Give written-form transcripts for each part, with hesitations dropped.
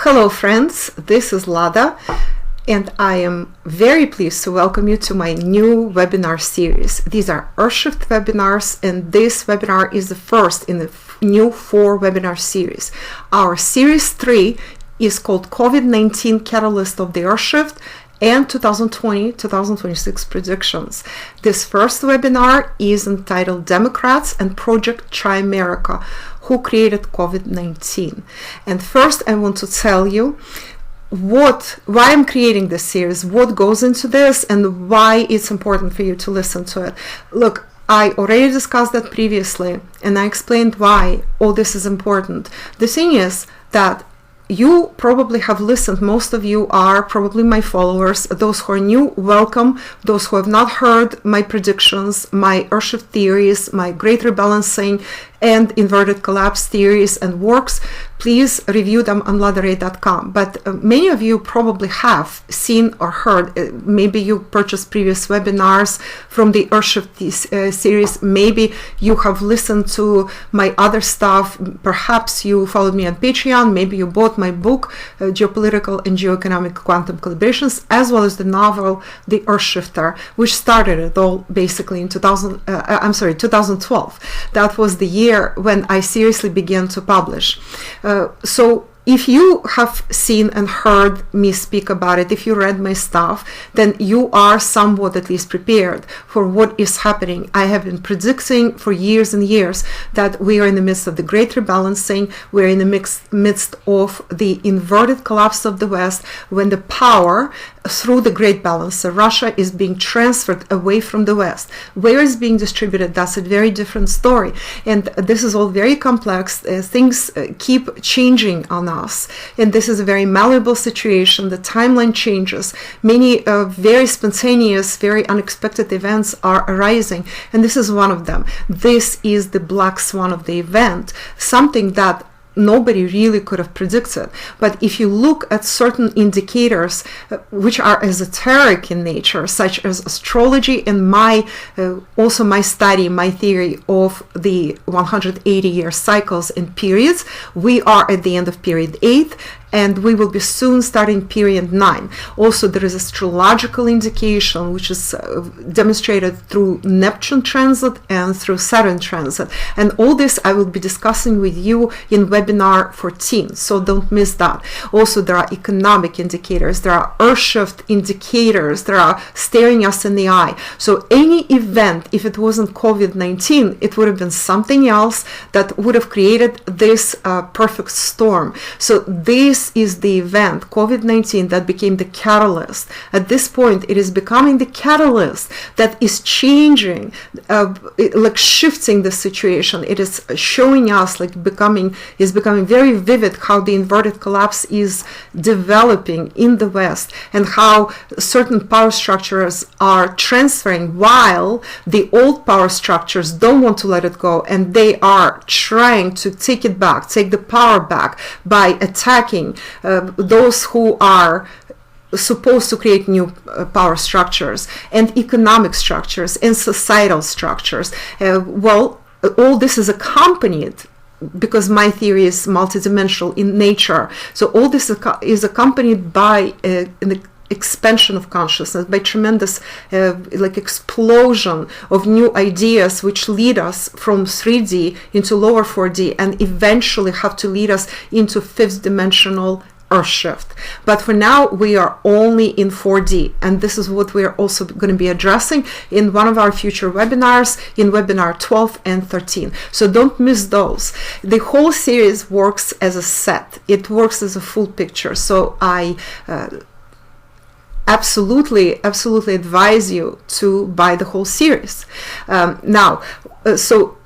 Hello friends, this is Lada and I am very pleased to welcome you to my new webinar series. These are Earthshift webinars and this webinar is the first in the new 4 webinar series. Our series 3 is called COVID-19 Catalyst of the Earthshift and 2020-2026 predictions. This first webinar is entitled Democrats and Project Chimerica, who created COVID-19. And first I want to tell you why I'm creating this series, what goes into this, and why it's important for you to listen to it. Look, I already discussed that previously, and I explained why all this is important. The thing is that you probably have listened, most of you are probably my followers. Those who are new, welcome. Those who have not heard my predictions, my Earthshift theories, my great rebalancing and inverted collapse theories and works, please review them on ladaray.com. But many of you probably have seen or heard, maybe you purchased previous webinars from the Earthshift series, maybe you have listened to my other stuff, perhaps you followed me on Patreon, maybe you bought my book, Geopolitical and Geoeconomic Quantum Calibrations, as well as the novel, The Earthshifter, which started it all basically in 2012. That was the year when I seriously began to publish. So if you have seen and heard me speak about it, if you read my stuff, then you are somewhat at least prepared for what is happening. I have been predicting for years and years that we are in the midst of the great rebalancing. We're in the midst of the inverted collapse of the West, when the power through the great balancer, Russia, is being transferred away from the West. Where it's being distributed, that's a very different story. And this is all very complex. Things keep changing on us. And this is a very malleable situation. The timeline changes. Many very spontaneous, very unexpected events are arising. And this is one of them. This is the black swan of the event, something that nobody really could have predicted. But if you look at certain indicators which are esoteric in nature, such as astrology and also my study, my theory of the 180-year cycles and periods, we are at the end of period 8 and we will be soon starting period 9. Also, there is astrological indication which is demonstrated through Neptune transit and through Saturn transit. And all this I will be discussing with you in webinar 14, so don't miss that. Also, there are economic indicators, there are Earthshift indicators, there are staring us in the eye. So any event, if it wasn't COVID-19, it would have been something else that would have created this perfect storm. So this is the event, COVID-19, that became the catalyst. At this point, it is becoming the catalyst that is changing, like shifting the situation. It is showing us, like becoming very vivid how the inverted collapse is developing in the West and how certain power structures are transferring while the old power structures don't want to let it go, and they are trying to take it back, take the power back by attacking those who are supposed to create new power structures and economic structures and societal structures. Well, all this is accompanied, because my theory is multidimensional in nature, so all this is accompanied by an expansion of consciousness, by tremendous like explosion of new ideas which lead us from 3D into lower 4D and eventually have to lead us into 5th dimensional Earthshift. But for now we are only in 4D, and this is what we are also going to be addressing in one of our future webinars, in webinar 12 and 13. So don't miss those. The whole series works as a set. It works as a full picture. So I absolutely advise you to buy the whole series. So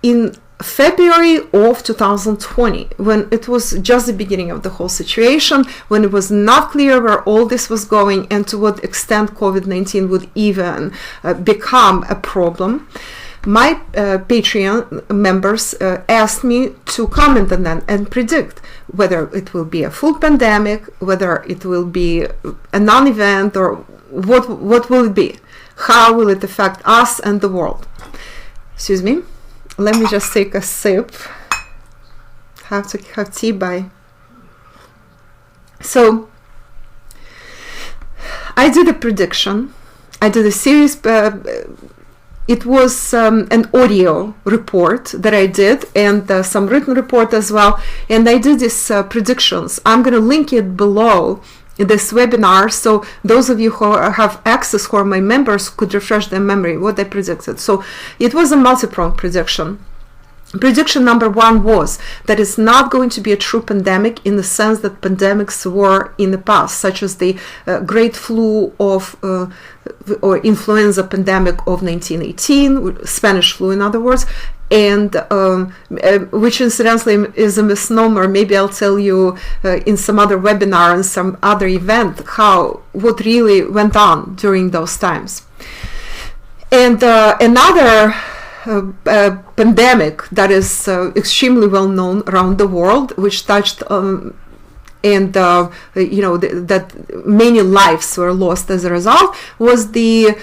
in February of 2020, when it was just the beginning of the whole situation, when it was not clear where all this was going and to what extent COVID-19 would even become a problem, my Patreon members asked me to comment on that and predict whether it will be a full pandemic, whether it will be a non-event, or what will it be? How will it affect us and the world? Excuse me. Let me just take a sip. Have to have tea by So I did a prediction. I did a series. It was an audio report that I did, and some written report as well. And I did these predictions. I'm going to link it below in this webinar, so those of you who have access, who are my members, could refresh their memory what I predicted. So it was a multi-pronged prediction. Prediction number one was that it's not going to be a true pandemic in the sense that pandemics were in the past, such as the great flu of or influenza pandemic of 1918, Spanish flu in other words, and which incidentally is a misnomer. Maybe I'll tell you in some other webinar and some other event what really went on during those times. And another pandemic that is extremely well known around the world, which touched that many lives were lost as a result, was the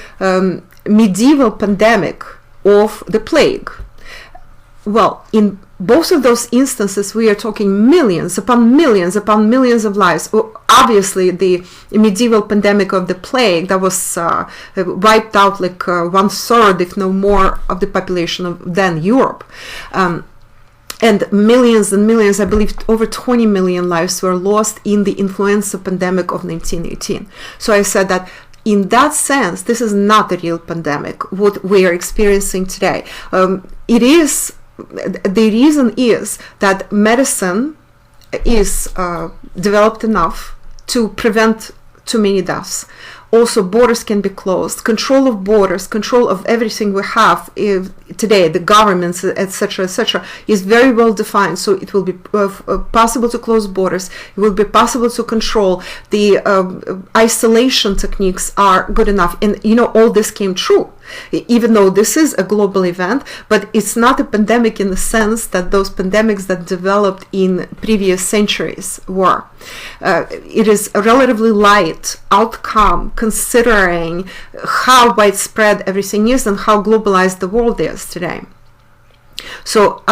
medieval pandemic of the plague. Well, in both of those instances, we are talking millions upon millions upon millions of lives. Obviously, the medieval pandemic of the plague that was wiped out like 1/3, if no more, of the population of then Europe. And millions and millions, I believe over 20 million lives were lost in the influenza pandemic of 1918. So I said that in that sense, this is not a real pandemic, what we are experiencing today. It is. The reason is that medicine is developed enough to prevent too many deaths. Also, borders can be closed. Control of borders, control of everything we have today, the governments, etc., etc., is very well defined. So it will be possible to close borders. It will be possible to control. The isolation techniques are good enough. And, all this came true. Even though this is a global event, but it's not a pandemic in the sense that those pandemics that developed in previous centuries were. It is a relatively light outcome considering how widespread everything is and how globalized the world is today. So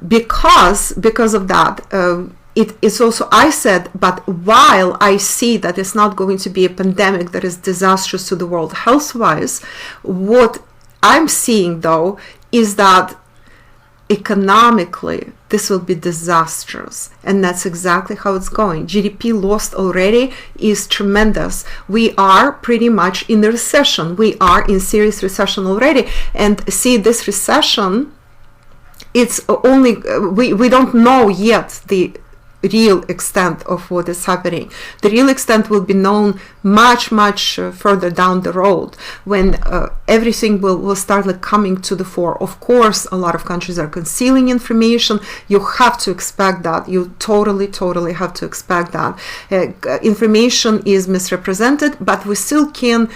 because of that, it's also, I said, but while I see that it's not going to be a pandemic that is disastrous to the world health-wise, what I'm seeing, though, is that economically, this will be disastrous. And that's exactly how it's going. GDP lost already is tremendous. We are pretty much in the recession. We are in serious recession already. And see, this recession, it's only, we don't know yet the real extent of what is happening. The real extent will be known much further down the road, when everything will start coming to the fore. Of course, a lot of countries are concealing information. You have to expect that. You totally have to expect that. Information is misrepresented, but we still can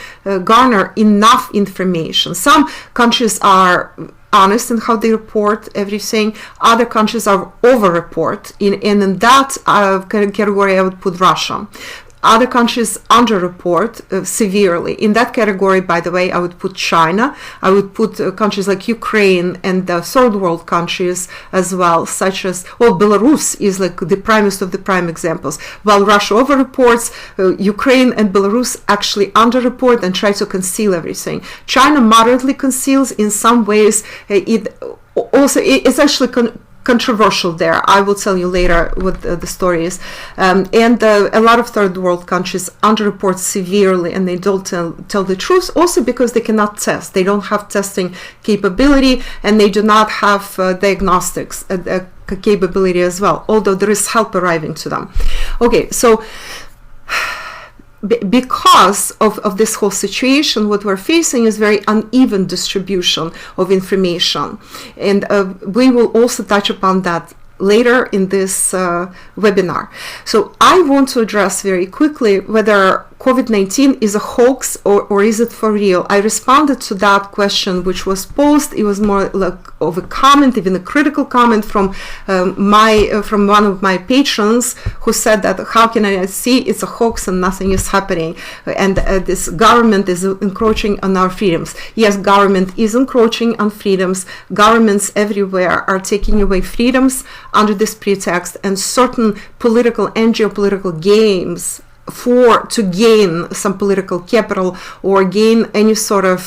garner enough information. Some countries are honest in how they report everything. Other countries are over-report, and in that category I would put Russia. Other countries under-report severely. In that category, by the way, I would put China. I would put countries like Ukraine and the third world countries as well, such as, well, Belarus is like the primest of the prime examples. While Russia over-reports, Ukraine and Belarus actually under-report and try to conceal everything. China moderately conceals. In some ways, it's actually controversial there. I will tell you later what the story is. And a lot of third world countries underreport severely, and they don't tell the truth, also because they cannot test. They don't have testing capability, and they do not have diagnostics capability as well, although there is help arriving to them. Okay, so because of this whole situation, what we're facing is very uneven distribution of information. And we will also touch upon that later in this webinar. So I want to address very quickly whether COVID-19 is a hoax or is it for real? I responded to that question which was posed. It was more like of a comment, even a critical comment from from one of my patrons, who said that how can I see it's a hoax and nothing is happening, and this government is encroaching on our freedoms. Yes, government is encroaching on freedoms. Governments everywhere are taking away freedoms under this pretext, and certain political and geopolitical games to gain some political capital or gain any sort of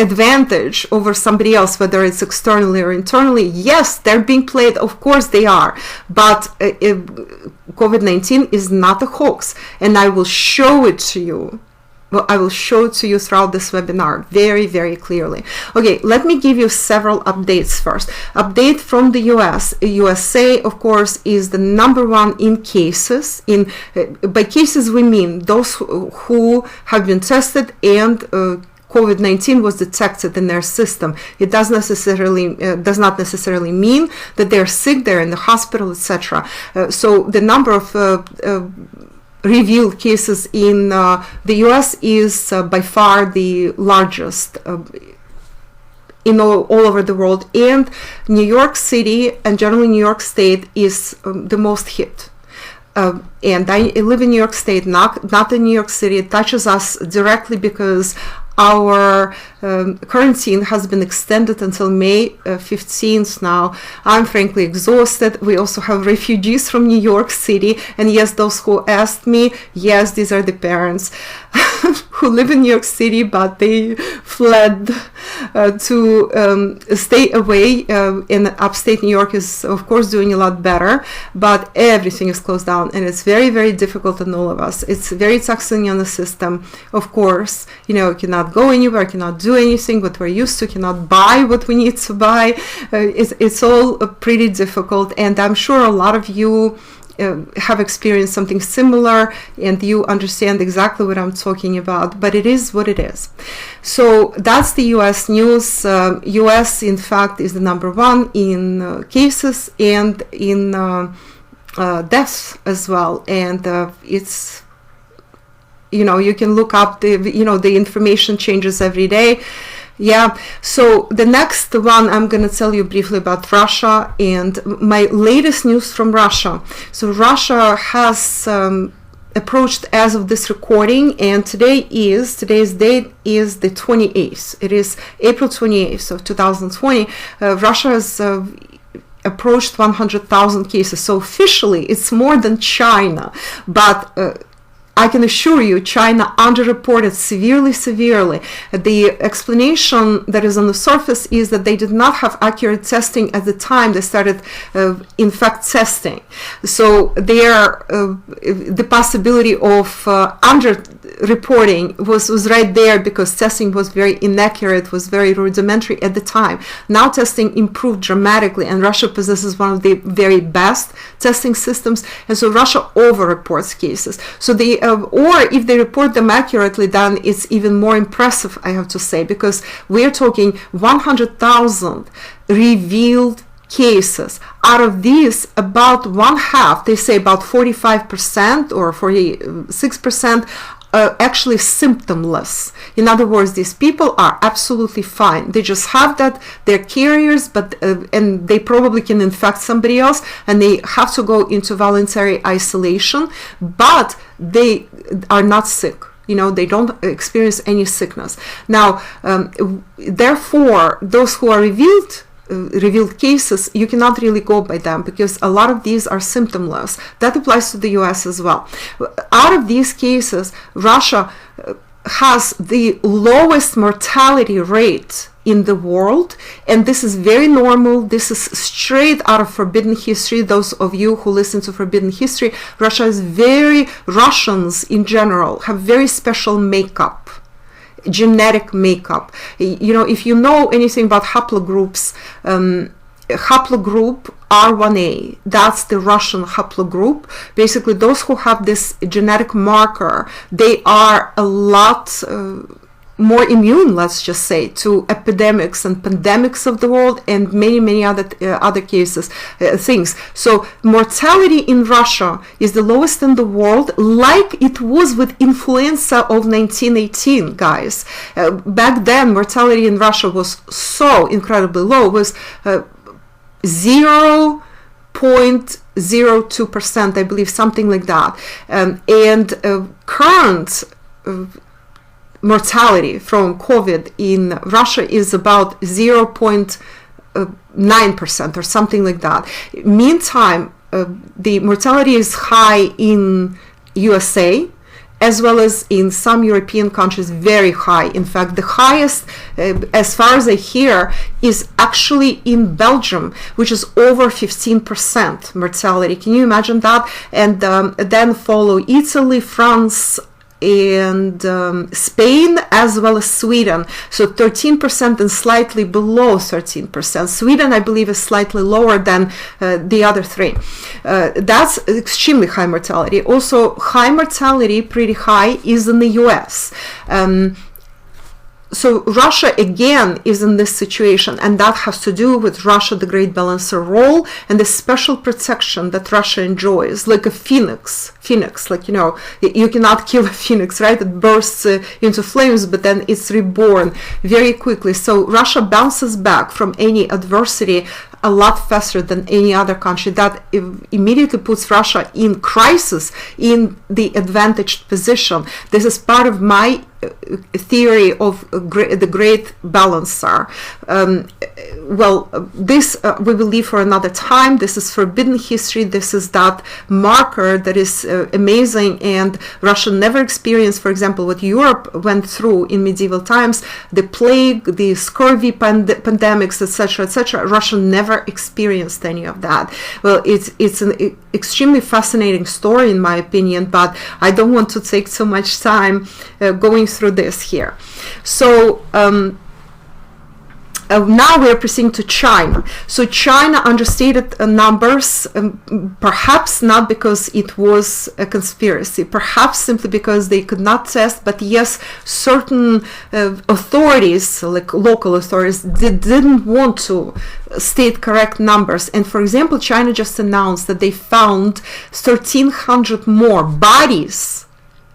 advantage over somebody else, whether it's externally or internally. Yes, they're being played, of course they are, but COVID-19 is not a hoax, and I will show it to you. Well, I will show it to you throughout this webinar very, very clearly. Okay, let me give you several updates first. Update from the US. USA, of course, is the #1 in cases. By cases, we mean those who have been tested and COVID-19 was detected in their system. It does not necessarily mean that they're sick, they're in the hospital, etc. So the number of revealed cases in the US is by far the largest in all over the world, and New York City and generally New York State is the most hit. And I live in New York State, not in New York City. It touches us directly because our quarantine has been extended until May 15th now. I'm frankly exhausted. We also have refugees from New York City, and yes, those who asked me, yes, these are the parents who live in New York City, but they fled to stay away. In upstate New York is of course doing a lot better, but everything is closed down, and it's very, very difficult on all of us. It's very taxing on the system. Of course, you cannot go anywhere, cannot do anything what we're used to, cannot buy what we need to buy. It's all pretty difficult, and I'm sure a lot of you have experienced something similar, and you understand exactly what I'm talking about, but it is what it is. So that's the US news. US, in fact, is the #1 in cases and in deaths as well, and it's you can look up the information changes every day. Yeah, so the next one I'm going to tell you briefly about Russia and my latest news from Russia. So Russia has approached, as of this recording, and today's date is the 28th. It is April 28th of 2020. Russia has approached 100,000 cases. So officially it's more than China, but I can assure you China underreported severely. The explanation that is on the surface is that they did not have accurate testing at the time they started in fact testing. So the possibility of underreporting was right there because testing was very inaccurate, was very rudimentary at the time. Now testing improved dramatically, and Russia possesses one of the very best testing systems, and so Russia over-reports cases. So or if they report them accurately, then it's even more impressive, I have to say, because we're talking 100,000 revealed cases. Out of these, about one half, they say about 45% or 46%, actually symptomless. In other words, these people are absolutely fine. They just have that, they're carriers, but and they probably can infect somebody else, and they have to go into voluntary isolation, but they are not sick. They don't experience any sickness. Now, therefore, those who are revealed cases, you cannot really go by them because a lot of these are symptomless. That applies to the US as well. Out of these cases, Russia has the lowest mortality rate in the world, and this is very normal. This is straight out of Forbidden History. Those of you who listen to Forbidden History, Russians in general have very special makeup, genetic makeup. If you know anything about haplogroups, haplogroup R1A, that's the Russian haplogroup. Basically, those who have this genetic marker, they are a lot more immune, let's just say, to epidemics and pandemics of the world and many other cases, things. So mortality in Russia is the lowest in the world, like it was with influenza of 1918, guys. Back then, mortality in Russia was so incredibly low. It was 0.02%, I believe, something like that. Current mortality from COVID in Russia is about 0.9% or something like that. Meantime, the mortality is high in USA, as well as in some European countries, very high. In fact, the highest, as far as I hear, is actually in Belgium, which is over 15% mortality. Can you imagine that? And then follow Italy, France, and Spain, as well as Sweden. So 13% and slightly below 13%. Sweden, I believe, is slightly lower than the other three. That's extremely high mortality. Also, high mortality, pretty high, is in the US. So Russia again is in this situation, and that has to do with Russia, the great balancer role, and the special protection that Russia enjoys, like a phoenix, like, you know, you cannot kill a phoenix, right? It bursts into flames, but then it's reborn very quickly. So Russia bounces back from any adversity a lot faster than any other country. That immediately puts Russia in crisis, in the advantaged position. This is part of my theory of the great balancer. This we will leave for another time. This is forbidden history. This is that marker that is amazing, and Russia never experienced, for example, what Europe went through in medieval times, the plague, the scurvy pandemics, etc., etc. Russia never experienced any of that. Well, it's an extremely fascinating story, in my opinion, but I don't want to take so much time going through this here. So now we're proceeding to China. So China understated numbers, perhaps not because it was a conspiracy, perhaps simply because they could not test, but yes, certain authorities, like local authorities, didn't want to state correct numbers. And for example, China just announced that they found 1,300 more bodies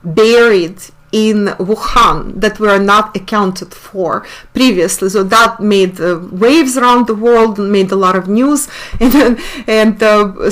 buried in Wuhan that were not accounted for previously. So that made waves around the world and made a lot of news. And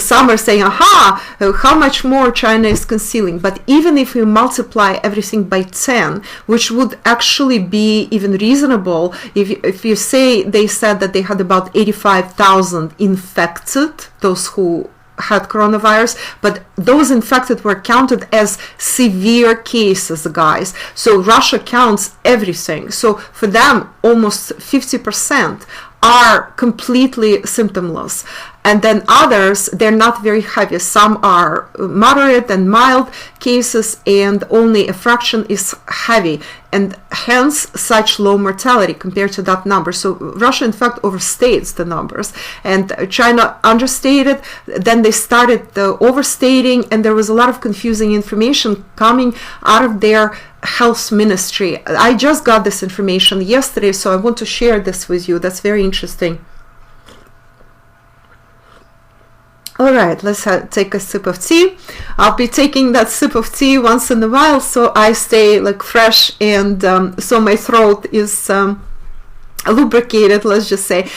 some are saying, aha, how much more China is concealing. But even if we multiply everything by 10, which would actually be even reasonable, if you say they said that they had about 85,000 infected, those who had coronavirus, but those infected were counted as severe cases, guys. So Russia counts everything. So for them, almost 50% are completely symptomless. And then others, they're not very heavy. Some are moderate and mild cases, and only a fraction is heavy, and hence such low mortality compared to that number. So Russia, in fact, overstates the numbers, and China understated. Then they started overstating, and there was a lot of confusing information coming out of their health ministry. I just got this information yesterday, so I want to share this with you. That's very interesting. All right, let's take a sip of tea. I'll be taking that sip of tea once in a while, so I stay like fresh, and so my throat is lubricated, let's just say.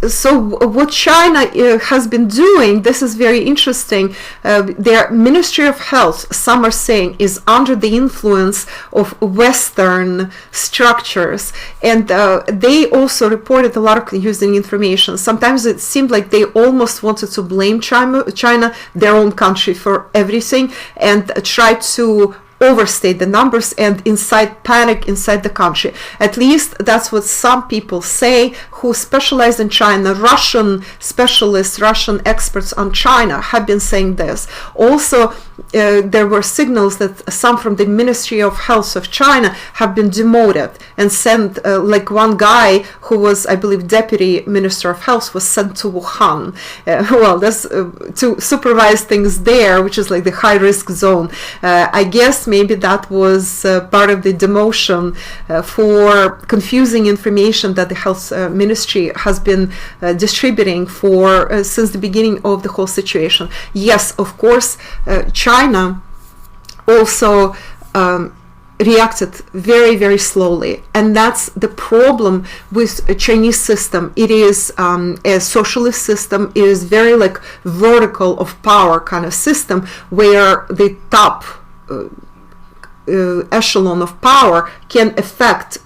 So what China has been doing, this is very interesting. Their Ministry of Health, some are saying, is under the influence of Western structures, and they also reported a lot of confusing information. Sometimes it seemed like they almost wanted to blame China, their own country, for everything, and try to overstate the numbers and incite panic inside the country. At least that's what some people say who specialize in China. Russian specialists, Russian experts on China have been saying this. Also, there were signals that some from the Ministry of Health of China have been demoted and sent, like one guy who was, I believe, Deputy Minister of Health was sent to Wuhan. Well, that's to supervise things there, which is like the high-risk zone. I guess maybe that was part of the demotion for confusing information that the health ministry has been distributing for since the beginning of the whole situation. Yes, of course, China also reacted very, very slowly, and that's the problem with a Chinese system. It is a socialist system. It is very like vertical of power kind of system, where the top echelon of power can affect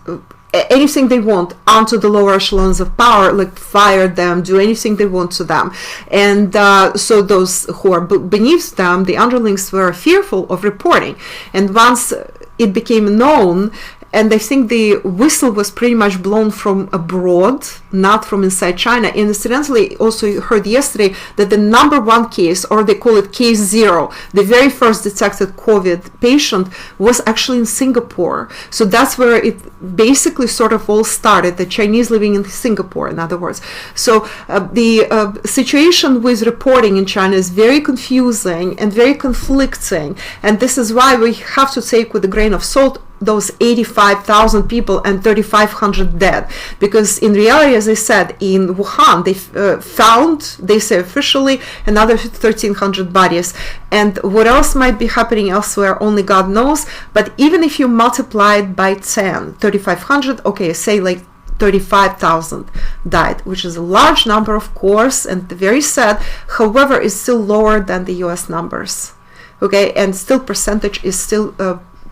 anything they want onto the lower echelons of power, like fire them, do anything they want to them. And so those who are beneath them, the underlings, were fearful of reporting. And once it became known, and I think the whistle was pretty much blown from abroad, not from inside China. And incidentally, also heard yesterday that the number one case, or they call it case zero, the very first detected COVID patient, was actually in Singapore. So that's where it basically sort of all started, the Chinese living in Singapore, in other words. So the situation with reporting in China is very confusing and very conflicting. And this is why we have to take with a grain of salt those 85,000 people and 3,500 dead, because in reality, as I said, in Wuhan they found, they say officially, another 1,300 bodies, and what else might be happening elsewhere only God knows. But even if you multiply it by 10, 3,500, okay, say like 35,000 died, which is a large number, of course, and very sad. However, it's still lower than the US numbers, okay, and still percentage is still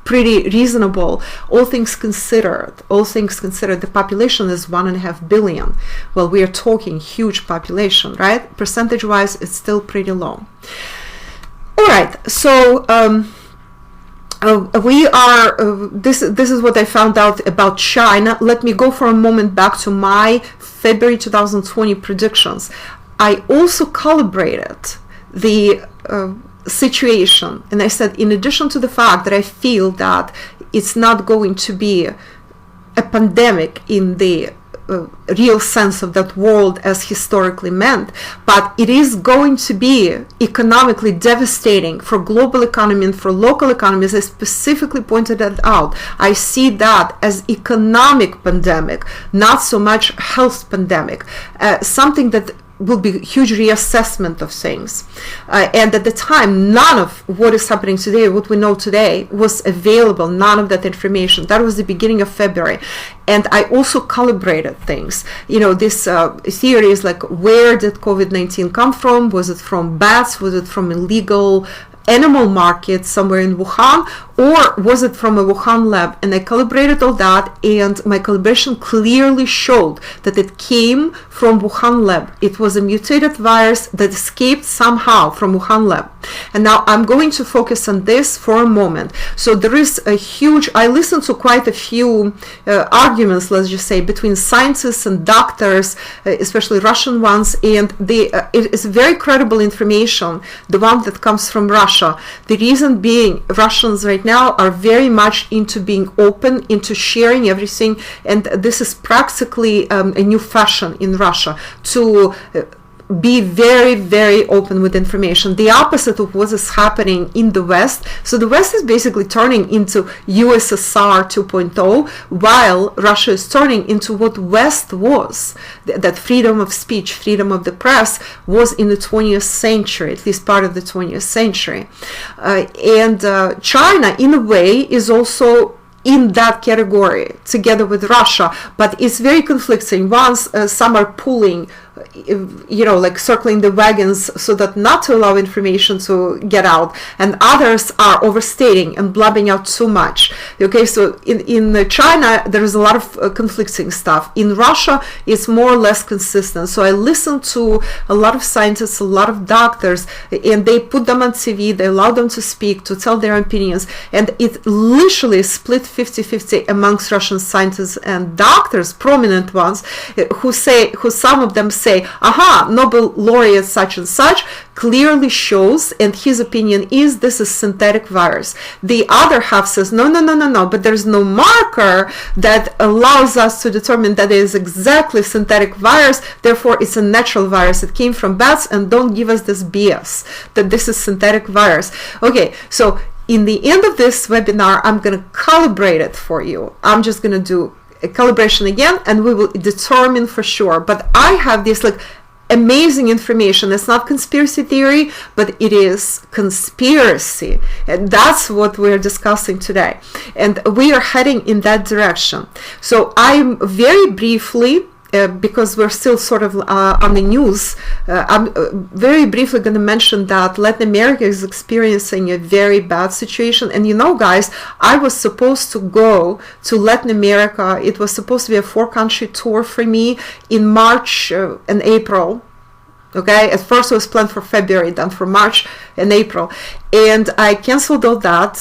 pretty reasonable, all things considered. The population is 1.5 billion. Well, we are talking huge population, right? Percentage wise, it's still pretty low. All right, so we are this is what I found out about China. Let me go for a moment back to my February 2020 predictions. I also calibrated the situation, and I said, in addition to the fact that I feel that it's not going to be a pandemic in the real sense of that word as historically meant, but it is going to be economically devastating for global economy and for local economies. I specifically pointed that out. I see that as economic pandemic, not so much health pandemic, something that will be a huge reassessment of things. And at the time, none of what is happening today, what we know today, was available, none of that information. That was the beginning of February. And I also calibrated things. You know, this theory is like, where did COVID-19 come from? Was it from bats? Was it from illegal animal market somewhere in Wuhan, or was it from a Wuhan lab? And I calibrated all that, and my calibration clearly showed that it came from Wuhan lab. It was a mutated virus that escaped somehow from Wuhan lab. And now I'm going to focus on this for a moment. So there is a huge, I listened to quite a few arguments, let's just say, between scientists and doctors, especially Russian ones, and it is very credible information, the one that comes from Russia. The reason being, Russians right now are very much into being open, into sharing everything, and this is practically a new fashion in Russia, to be very, very open with information. The opposite of what is happening in the West. So the West is basically turning into USSR 2.0, while Russia is turning into what West was. That freedom of speech, freedom of the press was in the 20th century, at least part of the 20th century. And China, in a way, is also in that category together with Russia, but it's very conflicting. Once some are pulling, like circling the wagons so that not to allow information to get out, and others are overstating and blabbing out too much. Okay, so in China there is a lot of conflicting stuff. In Russia it's more or less consistent. So I listened to a lot of scientists, a lot of doctors, and they put them on TV, they allow them to speak, to tell their opinions, and it literally split 50-50 amongst Russian scientists and doctors, prominent ones, who some of them say say, aha, Nobel laureate such and such clearly shows, and his opinion is this is synthetic virus. The other half says, no, but there's no marker that allows us to determine that it is exactly synthetic virus, therefore it's a natural virus. It came from bats, and don't give us this BS that this is synthetic virus. Okay, so in the end of this webinar, I'm going to calibrate it for you. I'm just going to do a calibration again, and we will determine for sure. But I have this like amazing information. It's not conspiracy theory, but it is conspiracy, and that's what we're discussing today, and we are heading in that direction. So I'm very briefly, because we're still sort of on the news, I'm very briefly going to mention that Latin America is experiencing a very bad situation. And you know, guys, I was supposed to go to Latin America. It was supposed to be a 4-country tour for me in March and April. Okay, at first it was planned for February, then for March and April. And I canceled all that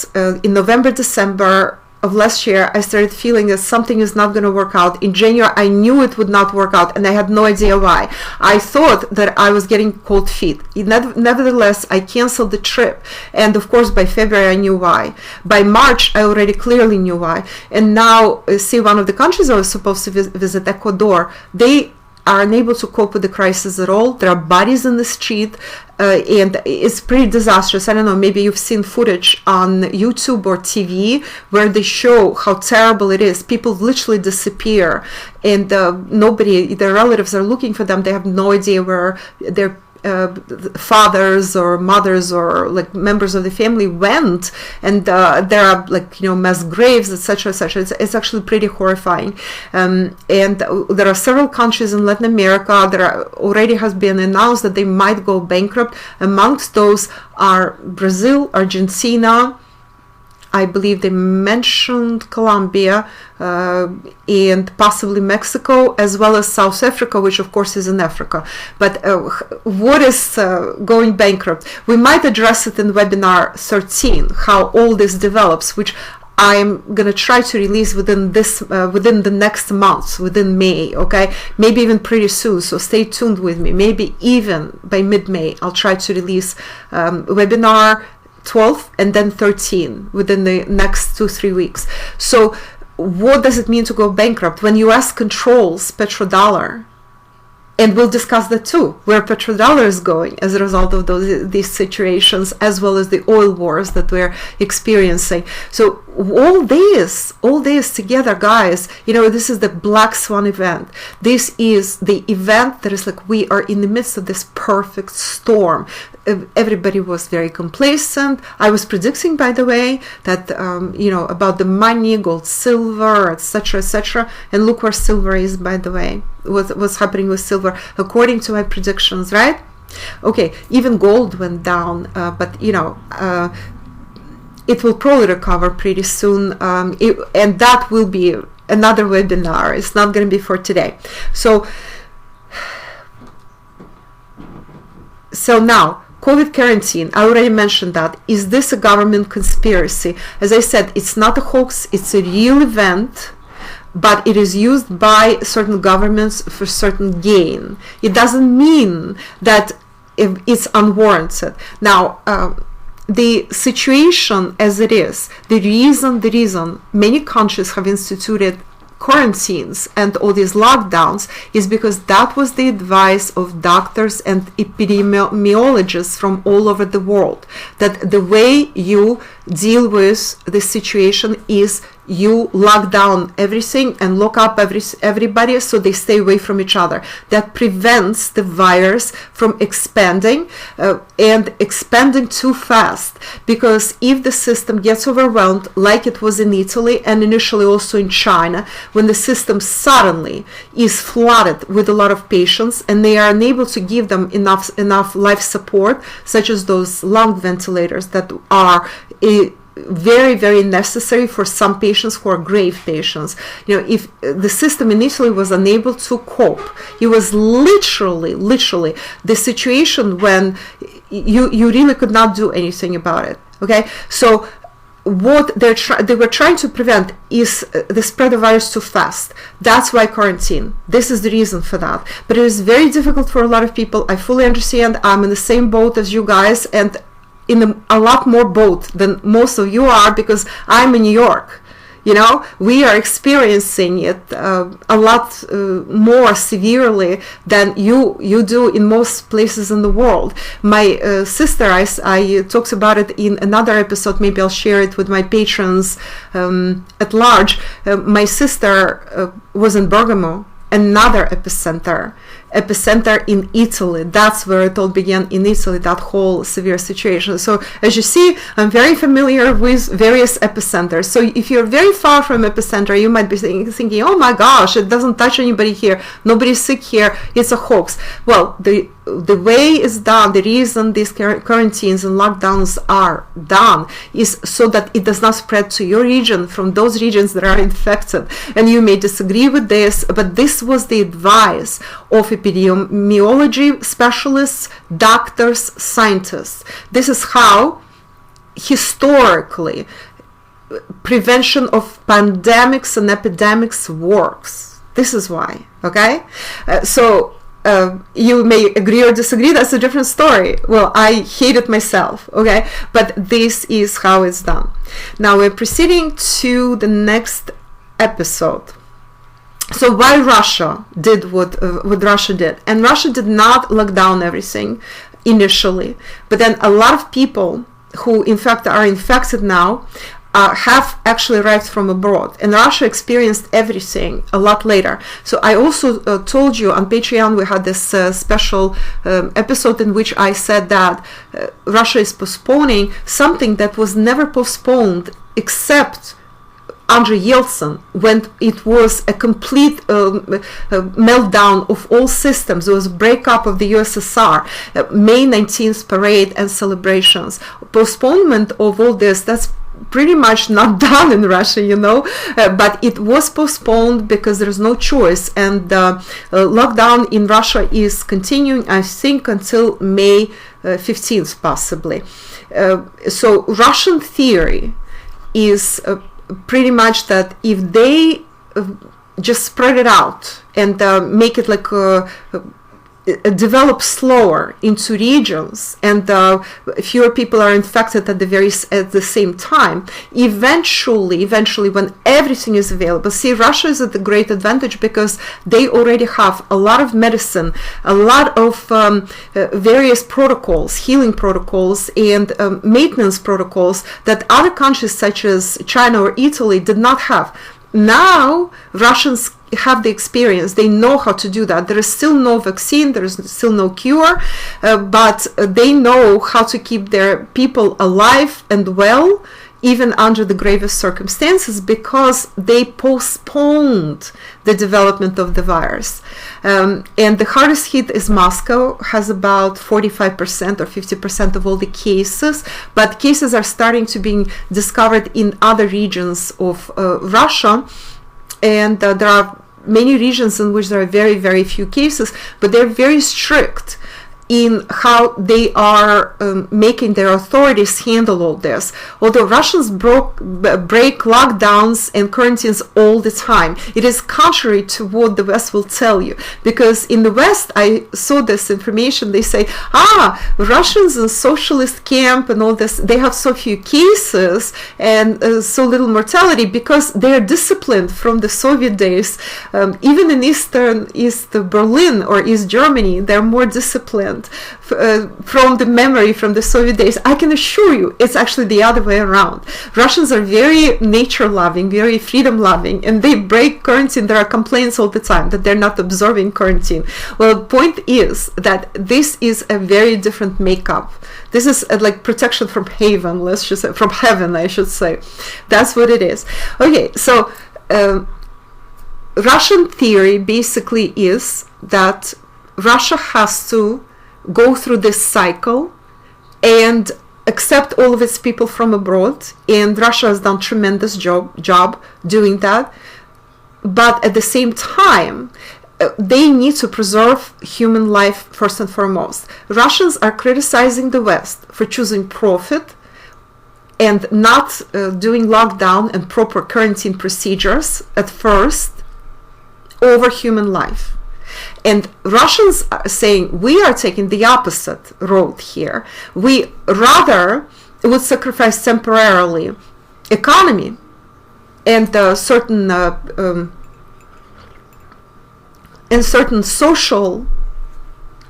in November, December of last year. I started feeling that something is not going to work out. In January, I knew it would not work out, and I had no idea why. I thought that I was getting cold feet. Nevertheless, I canceled the trip, and of course by February I knew why. By March, I already clearly knew why. And now, see, one of the countries I was supposed to visit, Ecuador, they are unable to cope with the crisis at all. There are bodies in the street, and it's pretty disastrous. I don't know, maybe you've seen footage on YouTube or TV where they show how terrible it is. People literally disappear, and nobody, their relatives are looking for them. They have no idea where their fathers or mothers or like members of the family went, and there are like, you know, mass graves, etc., etc. It's actually pretty horrifying. And there are several countries in Latin America that already has been announced that they might go bankrupt. Amongst those are Brazil, Argentina, I believe they mentioned Colombia, and possibly Mexico, as well as South Africa, which of course is in Africa. But what is going bankrupt? We might address it in webinar 13, how all this develops, which I'm gonna try to release within the next month, within May. Okay, maybe even pretty soon. So stay tuned with me. Maybe even by mid-May, I'll try to release webinar 12 and then 13 within the next 2-3 weeks. So what does it mean to go bankrupt? When US controls petrodollar, and we'll discuss that too, where petrodollar is going as a result of these situations, as well as the oil wars that we're experiencing. So all this together, guys, you know, this is the black swan event. This is the event that is like, we are in the midst of this perfect storm. Everybody was very complacent. I was predicting, by the way, that you know, about the money, gold, silver, etc., etc. And look where silver is, by the way. What's happening with silver according to my predictions, right? Okay, even gold went down, but you know, it will probably recover pretty soon, and that will be another webinar. It's not going to be for today. So now, COVID quarantine, I already mentioned that. Is this a government conspiracy? As I said, it's not a hoax, it's a real event, but it is used by certain governments for certain gain. It doesn't mean that it's unwarranted. Now, the situation as it is, the reason many countries have instituted quarantines and all these lockdowns is because that was the advice of doctors and epidemiologists from all over the world, that the way you deal with the situation is you lock down everything and lock up everybody so they stay away from each other. That prevents the virus from expanding and expanding too fast, because if the system gets overwhelmed, like it was in Italy and initially also in China, when the system suddenly is flooded with a lot of patients and they are unable to give them enough life support, such as those lung ventilators that are very, very necessary for some patients who are grave patients. You know, if the system initially was unable to cope, it was literally the situation when you really could not do anything about it. Okay, so what they were trying to prevent is the spread of virus too fast. That's why quarantine. This is the reason for that. But it is very difficult for a lot of people. I fully understand. I'm in the same boat as you guys, and in a lot more boat than most of you are, because I'm in New York. You know, we are experiencing it a lot more severely than you do in most places in the world. My sister, I talked about it in another episode. Maybe I'll share it with my patrons at large. My sister was in Bergamo, another epicenter in Italy. That's where it all began, in Italy, that whole severe situation. So as you see, I'm very familiar with various epicenters. So if you're very far from epicenter, you might be thinking, oh my gosh, it doesn't touch anybody here, nobody's sick here, it's a hoax. Well, the way it's done, the reason these quarantines and lockdowns are done is so that it does not spread to your region from those regions that are infected. And you may disagree with this, but this was the advice of epidemiology specialists, doctors, scientists. This is how historically prevention of pandemics and epidemics works. This is why, okay? You may agree or disagree, that's a different story. Well, I hate it myself, okay? But this is how it's done. Now we're proceeding to the next episode. So why Russia did what Russia did. And Russia did not lock down everything initially. But then a lot of people who in fact are infected now have actually arrived from abroad, and Russia experienced everything a lot later. So I also told you on Patreon, we had this special episode in which I said that Russia is postponing something that was never postponed except under Yeltsin, when it was a complete meltdown of all systems. There was a breakup of the USSR, May 19th parade and celebrations. Postponement of all this, that's pretty much not done in Russia, you know, but it was postponed because there's no choice, and lockdown in Russia is continuing, I think, until May 15th possibly. So Russian theory is pretty much that if they just spread it out and make it like develop slower into regions, and fewer people are infected at the same time, eventually when everything is available. See, Russia is at a great advantage because they already have a lot of medicine, a lot of various protocols, healing protocols and maintenance protocols that other countries such as China or Italy did not have. Now Russians have the experience, they know how to do that. There is still no vaccine, there is still no cure, but they know how to keep their people alive and well, even under the gravest circumstances, because they postponed the development of the virus. And the hardest hit is Moscow, has about 45% or 50% of all the cases, but cases are starting to be discovered in other regions of Russia, and there are many regions in which there are very, very few cases, but they're very strict in how they are making their authorities handle all this. Although Russians break lockdowns and quarantines all the time, it is contrary to what the West will tell you. Because in the West, I saw this information, they say, Russians in socialist camp and all this, they have so few cases and so little mortality because they are disciplined from the Soviet days. Even in East Berlin or East Germany, they're more disciplined from the memory from the Soviet days. I can assure you it's actually the other way around. Russians are very nature loving, very freedom loving, and they break quarantine. There are complaints all the time that they're not observing quarantine. Well, the point is that this is a very different makeup. This is like protection from heaven, let's just say, from heaven, I should say. That's what it is. Okay, so Russian theory basically is that Russia has to go through this cycle and accept all of its people from abroad, and Russia has done tremendous job doing that. But at the same time, they need to preserve human life first and foremost. Russians are criticizing the West for choosing profit and not doing lockdown and proper quarantine procedures at first over human life. And Russians are saying we are taking the opposite road here. We rather would sacrifice temporarily economy and certain social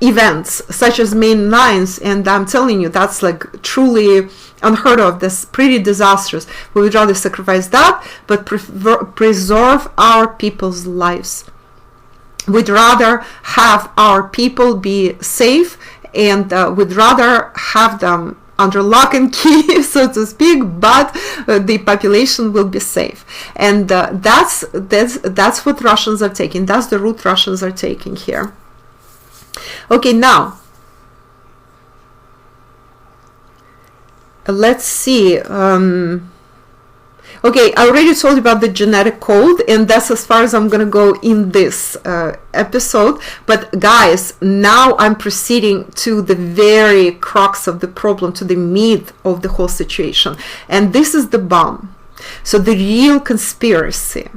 events such as main lines, and I'm telling you that's like truly unheard of. That's pretty disastrous. We would rather sacrifice that but preserve our people's lives. We'd rather have our people be safe, and we'd rather have them under lock and key, so to speak, but the population will be safe. And that's what Russians are taking. That's the route Russians are taking here. Okay, now let's see. Okay, I already told you about the genetic code, and that's as far as I'm going to go in this episode. But guys, now I'm proceeding to the very crux of the problem, to the meat of the whole situation. And this is the bomb. So the real conspiracy.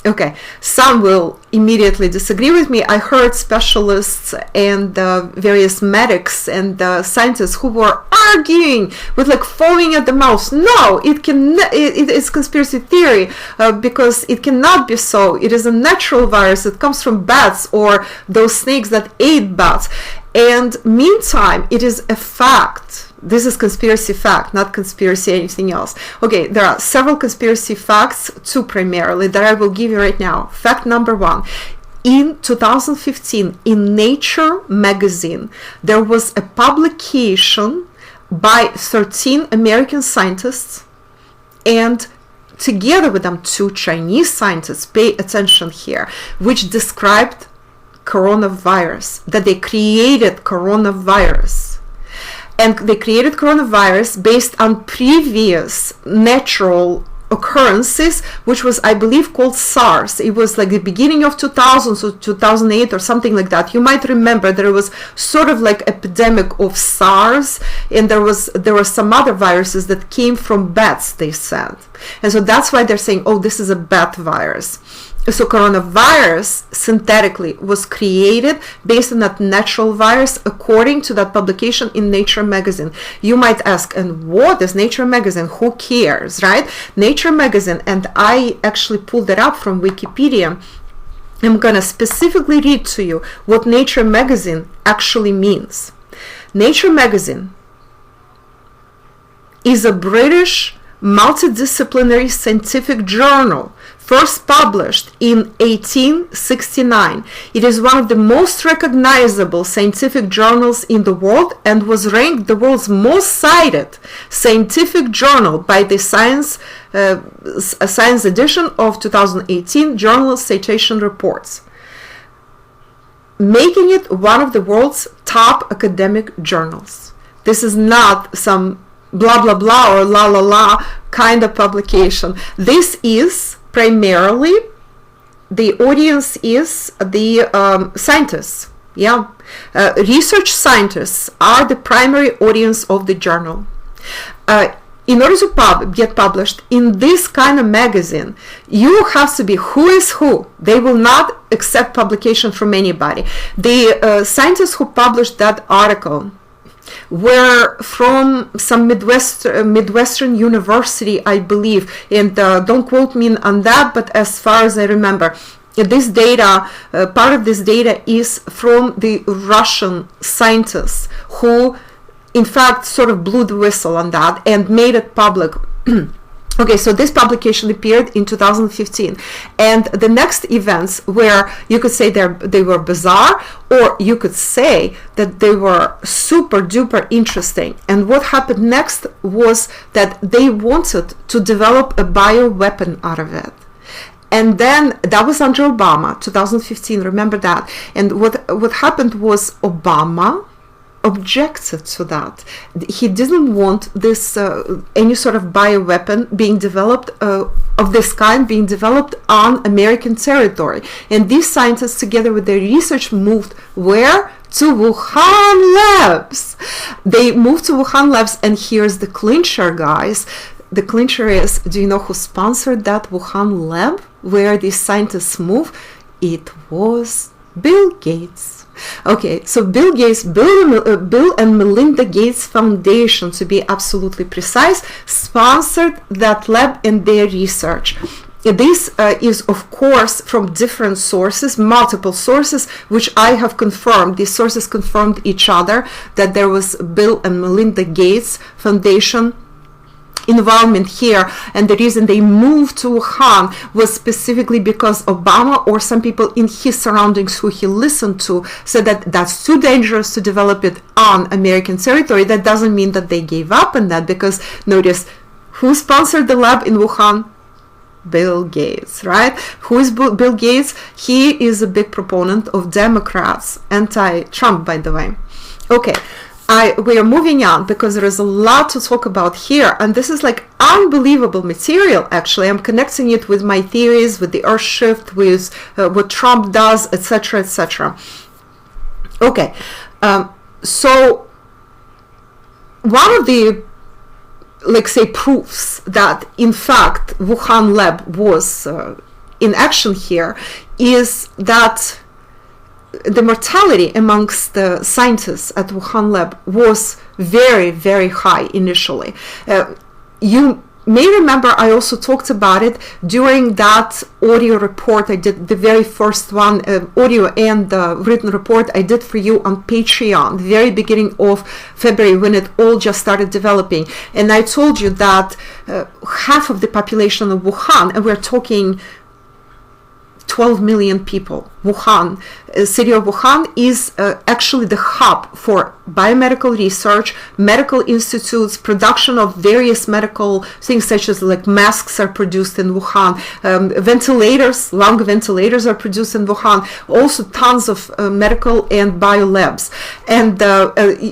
Okay, some will immediately disagree with me. I heard specialists and various medics and scientists who were arguing with like foaming at the mouth. No, it is conspiracy theory because it cannot be so. It is a natural virus. It comes from bats or those snakes that ate bats. And meantime, it is a fact. This is conspiracy fact, not conspiracy anything else. Okay, there are several conspiracy facts, two primarily, that I will give you right now. Fact number one. In 2015, in Nature magazine, there was a publication by 13 American scientists, and together with them 2 Chinese scientists, pay attention here, which described coronavirus, that they created coronavirus. And they created coronavirus based on previous natural occurrences, which was, I believe, called SARS. It was like the beginning of 2000, so 2008 or something like that. You might remember there was sort of like epidemic of SARS, and there were some other viruses that came from bats, they said. And so that's why they're saying, oh, this is a bat virus. So coronavirus synthetically was created based on that natural virus according to that publication in Nature magazine. You might ask, and what is Nature magazine? Who cares, right? Nature magazine, and I actually pulled it up from Wikipedia. I'm going to specifically read to you what Nature magazine actually means. Nature magazine is a British multidisciplinary scientific journal, first published in 1869. It is one of the most recognizable scientific journals in the world and was ranked the world's most cited scientific journal by the Science edition of 2018 Journal Citation Reports, making it one of the world's top academic journals. This is not some blah blah blah or la la la kind of publication. This is primarily, the audience is the scientists. Yeah, research scientists are the primary audience of the journal. In order to get published in this kind of magazine, you have to be who is who. They will not accept publication from anybody. The scientists who published that article were from some Midwestern university, I believe, and don't quote me on that, but as far as I remember, this data, part of this data is from the Russian scientists who in fact sort of blew the whistle on that and made it public. Okay, so this publication appeared in 2015, and the next events where you could say they were bizarre, or you could say that they were super duper interesting. And what happened next was that they wanted to develop a bioweapon out of it. And then that was under Obama, 2015, remember that. And what happened was Obama objected to that. He didn't want this any sort of bioweapon being developed of this kind being developed on American territory. And these scientists, together with their research, moved where? to Wuhan labs. They moved to Wuhan labs, and here's the clincher, guys. The clincher is, do you know who sponsored that Wuhan lab where these scientists move? It was Bill Gates. Okay, so Bill and Melinda Gates Foundation, to be absolutely precise, sponsored that lab and their research. This is, of course, from different sources, multiple sources, which I have confirmed. These sources confirmed each other, that there was Bill and Melinda Gates Foundation involvement here, and the reason they moved to Wuhan was specifically because Obama, or some people in his surroundings who he listened to, said that that's too dangerous to develop it on American territory. That doesn't mean that they gave up on that, because notice who sponsored the lab in Wuhan? Bill Gates, right? Who is Bill Gates? He is a big proponent of Democrats, anti-Trump, by the way. Okay. We are moving on because there is a lot to talk about here, and this is like unbelievable material. Actually, I'm connecting it with my theories, with the Earth shift, with what Trump does, etc., etc. Okay, so one of the, like, say, proofs that in fact Wuhan lab was in action here is that the mortality amongst the scientists at Wuhan lab was very, very high initially. You may remember I also talked about it during that audio report I did, the very first one, audio and written report I did for you on Patreon, the very beginning of February, when it all just started developing. And I told you that half of the population of Wuhan, and we're talking 12 million people, Wuhan, city of Wuhan is actually the hub for biomedical research, medical institutes, production of various medical things, such as like masks are produced in Wuhan, ventilators, lung ventilators are produced in Wuhan, also tons of medical and bio labs, and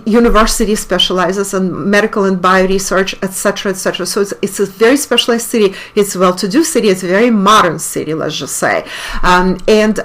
university specializes in medical and bio research, etc., etc. So it's a very specialized city. It's a well-to-do city. It's a very modern city, let's just say. And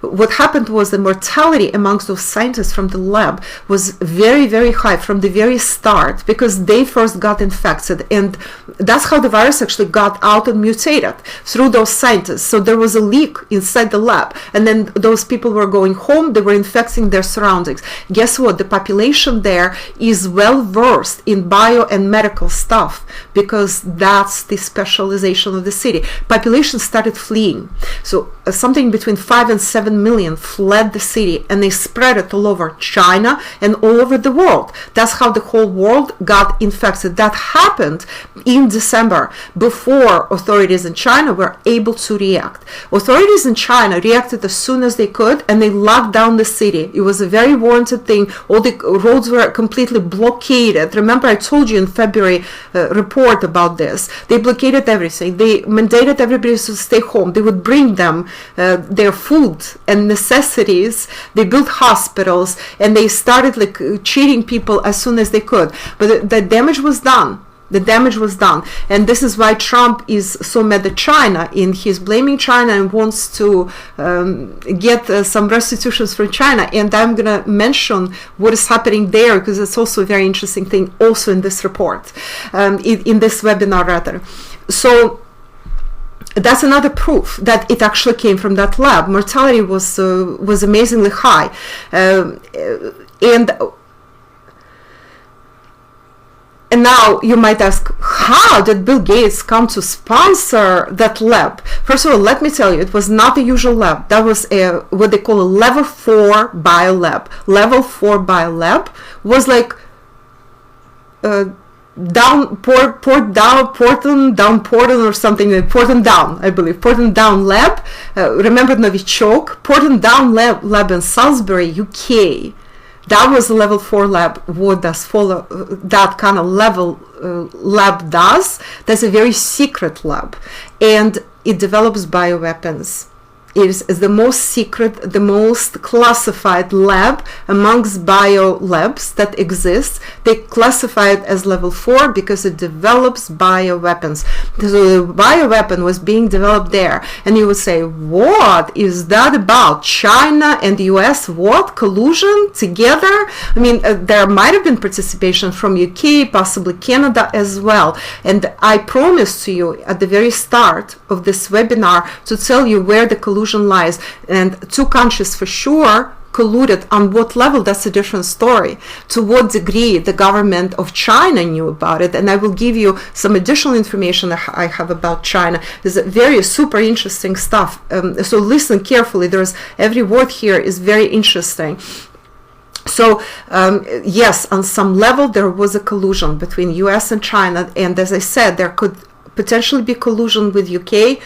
what happened was the mortality amongst those scientists from the lab was very, very high from the very start, because they first got infected, and that's how the virus actually got out and mutated, through those scientists. So there was a leak inside the lab, and then those people were going home, they were infecting their surroundings. Guess what? The population there is well versed in bio and medical stuff, because that's the specialization of the city. Population started fleeing. So something between 5 and 7 million fled the city, and they spread it all over China and all over the world. That's how the whole world got infected. That happened in December, before authorities in China were able to react. Authorities in China reacted as soon as they could, and they locked down the city. It was a very warranted thing. All the roads were completely blockaded. Remember, I told you in February report about this. They blockaded everything. They mandated everybody to stay home. They would bring them their food and necessities. They built hospitals, and they started like treating people as soon as they could. But the damage was done. The damage was done, and this is why Trump is so mad at China, and he's blaming China and wants to get some restitutions from China. And I'm gonna mention what is happening there, because it's also a very interesting thing also in this report, in this webinar rather. So that's another proof that it actually came from that lab. Mortality was amazingly high, and now you might ask, how did Bill Gates come to sponsor that lab? First of all, let me tell you, it was not the usual lab. That was what they call a level 4 bio lab. Level 4 bio lab was like Porton or something, Porton Down, I believe, Porton Down lab. Remember Novichok? Porton Down lab in Salisbury, UK. That was a level 4 lab. What does follow that kind of level lab does? That's a very secret lab, and it develops bioweapons. is the most secret, the most classified lab amongst bio labs that exists. They classify it as level 4 because it develops bioweapons. So the bioweapon was being developed there, and you would say, what is that about? China and the US, what? Collusion together? I mean, there might have been participation from UK, possibly Canada as well. And I promised to you at the very start of this webinar to tell you where the collusion lies, and 2 countries for sure colluded. On what level, that's a different story. To what degree the government of China knew about it, and I will give you some additional information that I have about China. There's very super interesting stuff, so listen carefully. There's every word here is very interesting. So yes, on some level there was a collusion between US and China, and as I said, there could potentially be collusion with UK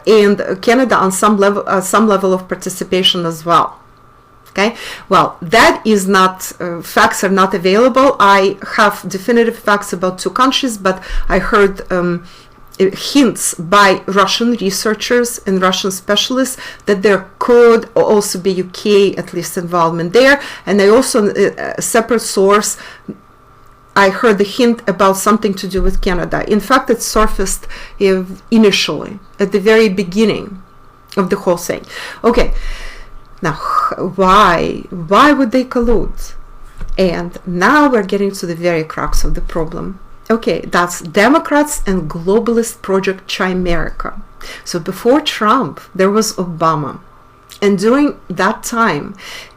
and Canada on some level of participation as well. Okay, well, that is not, facts are not available. I have definitive facts about 2 countries, but I heard hints by Russian researchers and Russian specialists that there could also be UK at least involvement there. And I also, a separate source, I heard the hint about something to do with Canada. In fact, it surfaced initially, at the very beginning of the whole thing. Okay, now why would they collude? And now we're getting to the very crux of the problem. Okay, that's Democrats and globalist project Chimerica. So before Trump, there was Obama. And during that time,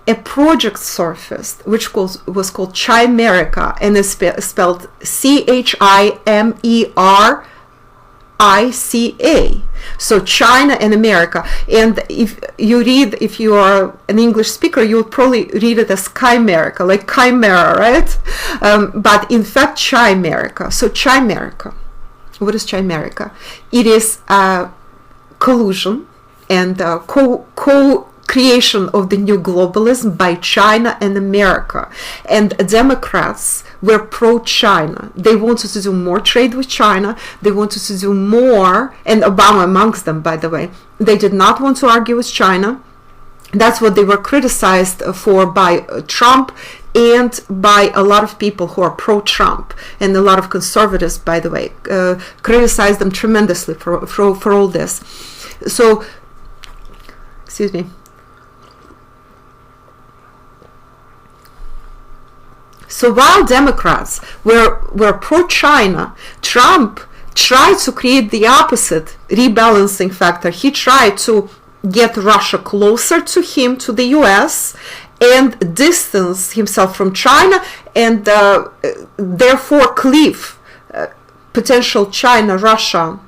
a project surfaced, which was called Chimerica, and is spelled Chimerica. So China and America. And if you are an English speaker, you would probably read it as Chimerica, like chimera, right? But in fact, Chimerica. So Chimerica. What is Chimerica? It is collusion and co-creation of the new globalism by China and America. And Democrats were pro-China. They wanted to do more trade with China. They wanted to do more, and Obama amongst them, by the way. They did not want to argue with China. That's what they were criticized for by Trump and by a lot of people who are pro-Trump, and a lot of conservatives, by the way, criticized them tremendously for all this. So, excuse me. So while Democrats were pro-China, Trump tried to create the opposite rebalancing factor. He tried to get Russia closer to him, to the US, and distance himself from China, and therefore cleave potential China-Russia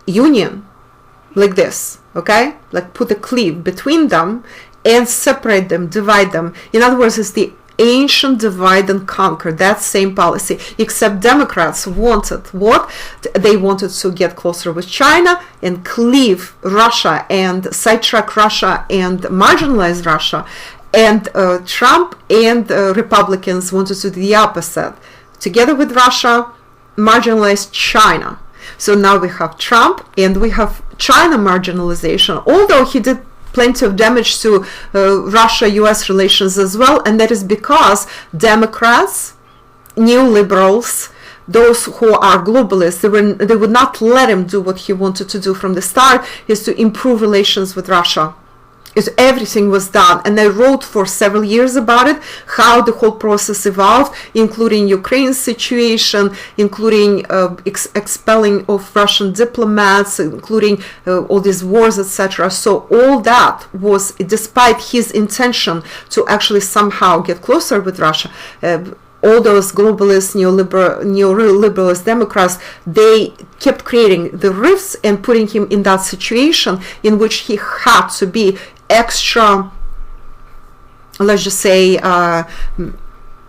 union like this, okay? Like put a cleave between them and separate them, divide them. In other words, it's the ancient divide and conquer, that same policy, except Democrats wanted what? They wanted to get closer with China and cleave Russia and sidetrack Russia and marginalize Russia. And Trump and Republicans wanted to do the opposite. Together with Russia, marginalize China. So now we have Trump and we have China marginalization, although he did plenty of damage to Russia-US relations as well, and that is because Democrats, neoliberals, those who are globalists, they would not let him do what he wanted to do from the start, is to improve relations with Russia. Everything was done, and I wrote for several years about it, how the whole process evolved, including Ukraine's situation, including expelling of Russian diplomats, including all these wars, etc. So all that was, despite his intention to actually somehow get closer with Russia, all those globalist, neoliberalist Democrats, they kept creating the rifts and putting him in that situation in which he had to be extra, let's just say,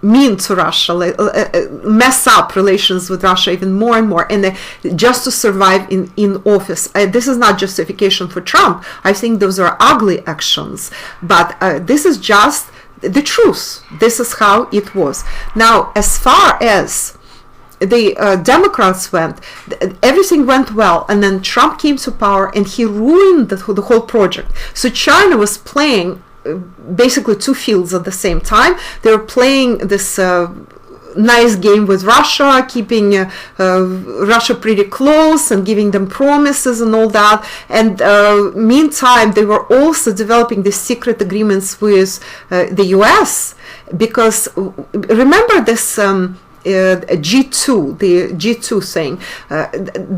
mean to Russia, mess up relations with Russia even more and more, and just to survive in office. This is not justification for Trump. I think those are ugly actions, but this is just the truth. This is how it was. Now, as far as Democrats went, everything went well, and then Trump came to power and he ruined the whole project. So China was playing basically two fields at the same time. They were playing this nice game with Russia, keeping Russia pretty close and giving them promises and all that. And meantime, they were also developing these secret agreements with the US, because remember this G2, the G2 thing.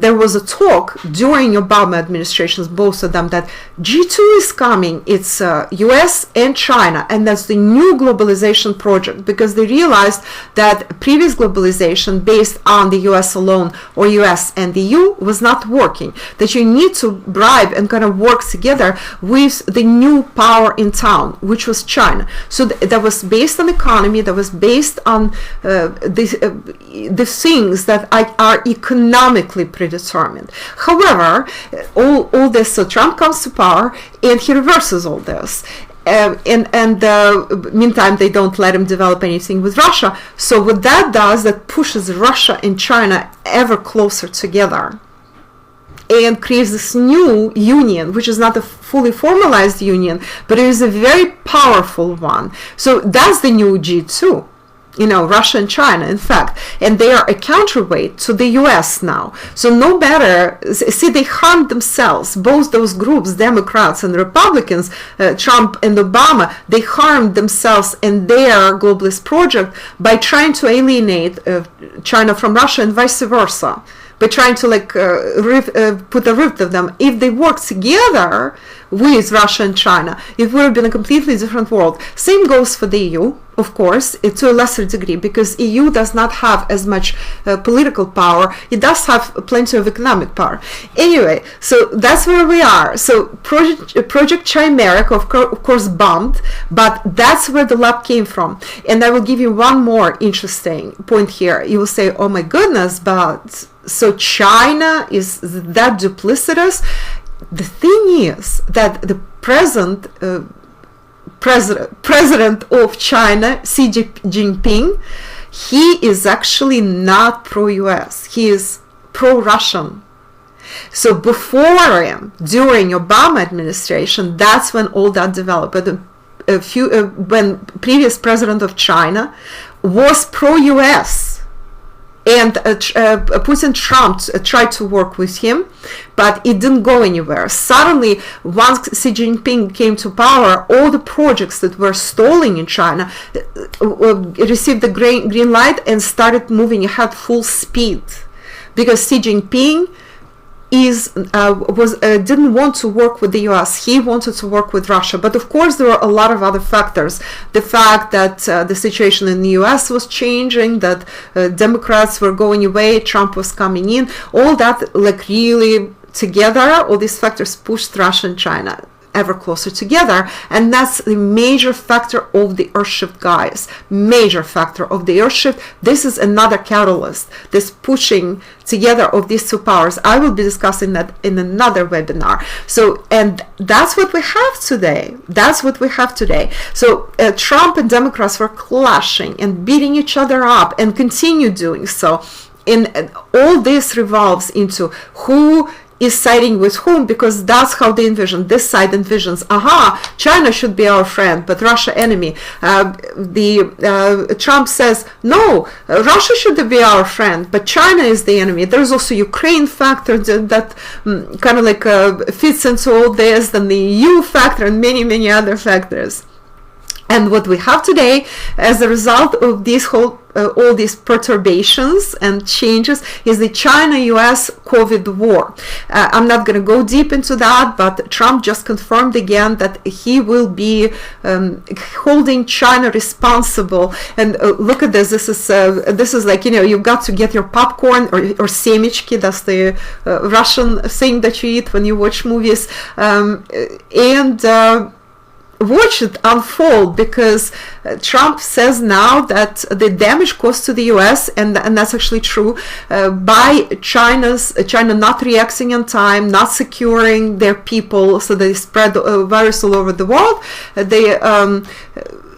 There was a talk during Obama administrations, both of them, that G2 is coming. It's US and China, and that's the new globalization project, because they realized that previous globalization based on the US alone, or US and the EU, was not working, that you need to bribe and kind of work together with the new power in town, which was China. So that was based on economy, that was based on the things that are economically predetermined. However, all this, so Trump comes to power and he reverses all this. Meantime, they don't let him develop anything with Russia. So what that does, that pushes Russia and China ever closer together and creates this new union, which is not a fully formalized union, but it is a very powerful one. So that's the new G2. Russia and China, in fact, and they are a counterweight to the US now. So no matter, see, they harmed themselves, both those groups, Democrats and Republicans, Trump and Obama, they harmed themselves and their globalist project by trying to alienate China from Russia and vice versa, by trying to put a rift of them. If they worked together with Russia and China, it would have been a completely different world. Same goes for the EU, of course, to a lesser degree, because EU does not have as much political power. It does have plenty of economic power. Anyway, so that's where we are. So Project Chimerica, of course, bombed, but that's where the lab came from. And I will give you one more interesting point here. You will say, oh my goodness, but so China is that duplicitous? The thing is that the present president of China, Xi Jinping, he is actually not pro-US. He is pro-Russian. So before him, during Obama administration, that's when all that developed. But when previous president of China was pro-US, and Putin, Trump tried to work with him, but it didn't go anywhere. Suddenly, once Xi Jinping came to power, all the projects that were stalling in China received the green light and started moving ahead full speed, because Xi Jinping didn't want to work with the US. He wanted to work with Russia. But of course, there were a lot of other factors. The fact that the situation in the US was changing, that Democrats were going away, Trump was coming in, all that really together, all these factors pushed Russia and China ever closer together. And that's the major factor of the Earthshift, guys. Major factor of the Earthshift. This is another catalyst, this pushing together of these two powers. I will be discussing that in another webinar. So, and that's what we have today. That's what we have today. So Trump and Democrats were clashing and beating each other up and continue doing so. And all this revolves into who is siding with whom, because that's how they envision. This side envisions, China should be our friend, but Russia enemy. Trump says, no, Russia should be our friend, but China is the enemy. There's also Ukraine factor that kind of fits into all this, then the EU factor and many, many other factors. And what we have today, as a result of this all these perturbations and changes, is the China-US COVID war. I'm not going to go deep into that, but Trump just confirmed again that he will be holding China responsible. And look at this. This is like, you've got to get your popcorn or semichki. That's the Russian thing that you eat when you watch movies. Watch it unfold, because Trump says now that the damage caused to the US, and that's actually true, by China not reacting on time, not securing their people, so they spread the virus all over the world.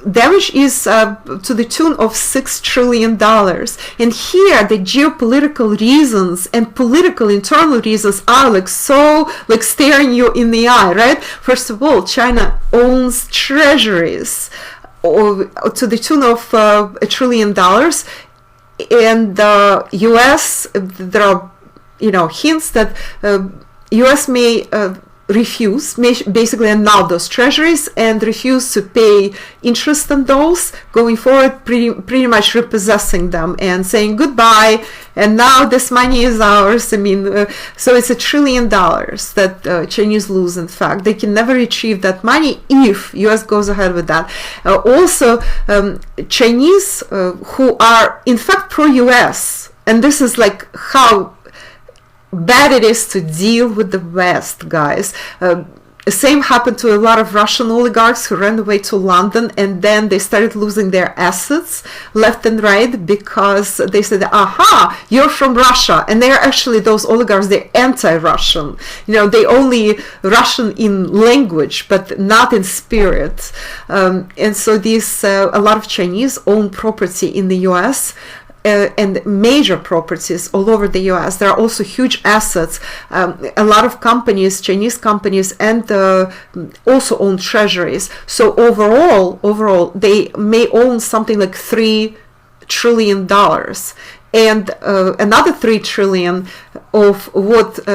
damage is to the tune of $6 trillion. And here the geopolitical reasons and political internal reasons are like so like staring you in the eye, right? First of all, China owns treasuries to the tune of $1 trillion. And the US, there are, you know, hints that US may basically annul those treasuries and refuse to pay interest on those going forward, pretty much repossessing them and saying goodbye, and now this money is ours. I mean, so it's $1 trillion that Chinese lose. In fact, they can never retrieve that money if US goes ahead with that. Also, Chinese who are in fact pro-US, and this is like how bad it is to deal with the West, guys. Same happened to a lot of Russian oligarchs who ran away to London, and then they started losing their assets left and right because they said, aha, you're from Russia. And they're actually, those oligarchs, they're anti-Russian. You know, they only Russian in language, but not in spirit. And so these, a lot of Chinese own property in the US, and major properties all over the US. There are also huge assets. A lot of companies, Chinese companies, and also own treasuries. So overall, they may own something like $3 trillion. And another $3 trillion of what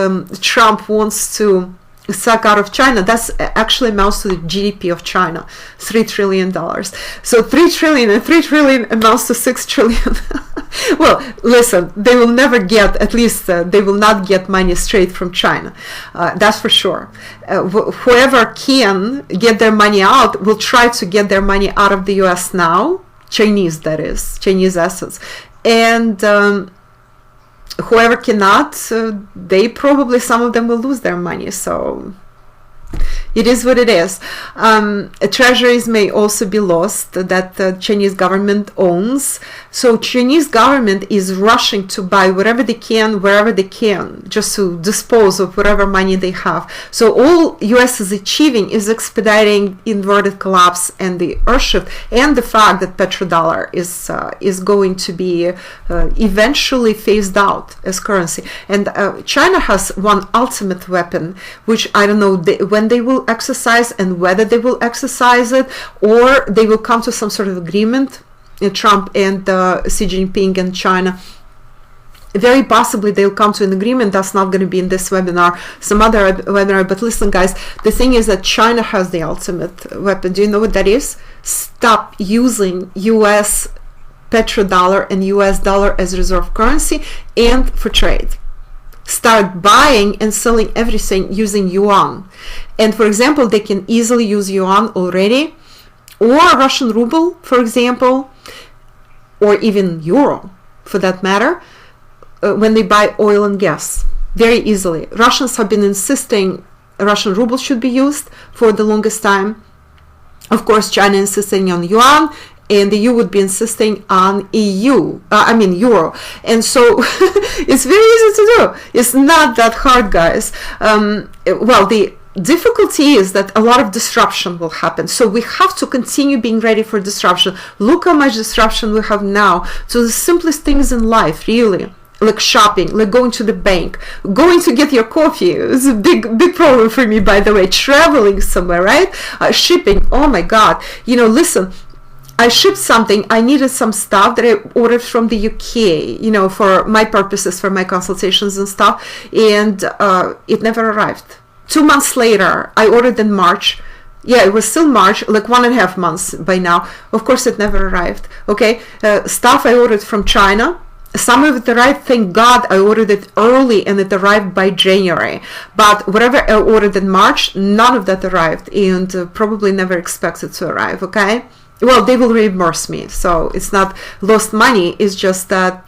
Trump wants to suck out of China, that's actually amounts to the GDP of China, $3 trillion. So 3 trillion and 3 trillion amounts to 6 trillion. Well, listen, they will never get, at least they will not get money straight from China. That's for sure. Whoever can get their money out will try to get their money out of the US now, Chinese, that is, Chinese assets. And whoever cannot, they probably, some of them will lose their money. So it is what it is. Treasuries may also be lost that the Chinese government owns. So Chinese government is rushing to buy whatever they can, wherever they can, just to dispose of whatever money they have. So all US is achieving is expediting inverted collapse and the earth shift, and the fact that petrodollar is going to be eventually phased out as currency. And China has one ultimate weapon, which I don't know when they will exercise and whether they will exercise it, or they will come to some sort of agreement, Trump and Xi Jinping and China. Very possibly they'll come to an agreement. That's not going to be in this webinar, some other webinar. But listen, guys, the thing is that China has the ultimate weapon. Do you know what that is? Stop using US petrodollar and US dollar as reserve currency and for trade. Start buying and selling everything using yuan. And for example, they can easily use yuan already, or Russian ruble, for example, or even euro for that matter, when they buy oil and gas very easily. Russians have been insisting Russian ruble should be used for the longest time. Of course, China insisting on yuan, and the EU would be insisting on euro. And so it's very easy to do. It's not that hard, guys. Well, the difficulty is that a lot of disruption will happen. So we have to continue being ready for disruption. Look how much disruption we have now to the simplest things in life, really. Like shopping, like going to the bank, going to get your coffee is a big problem for me, by the way. Traveling somewhere, right? Shipping, oh my God. You know, listen, I shipped something. I needed some stuff that I ordered from the UK, you know, for my purposes, for my consultations and stuff, and it never arrived. 2 months later, I ordered in March. Yeah, it was still March, like 1.5 months by now. Of course, it never arrived. Okay, stuff I ordered from China. Some of it arrived, thank God I ordered it early and it arrived by January. But whatever I ordered in March, none of that arrived, and probably never expected to arrive, okay? Well, they will reimburse me, so it's not lost money, it's just that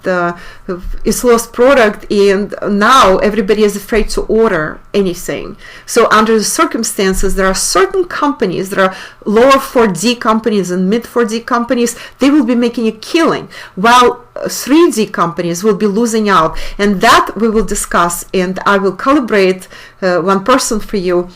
it's lost product, and now everybody is afraid to order anything. So under the circumstances, there are certain companies, there are lower 4D companies and mid 4D companies, they will be making a killing, while 3D companies will be losing out. And that we will discuss, and I will calibrate one person for you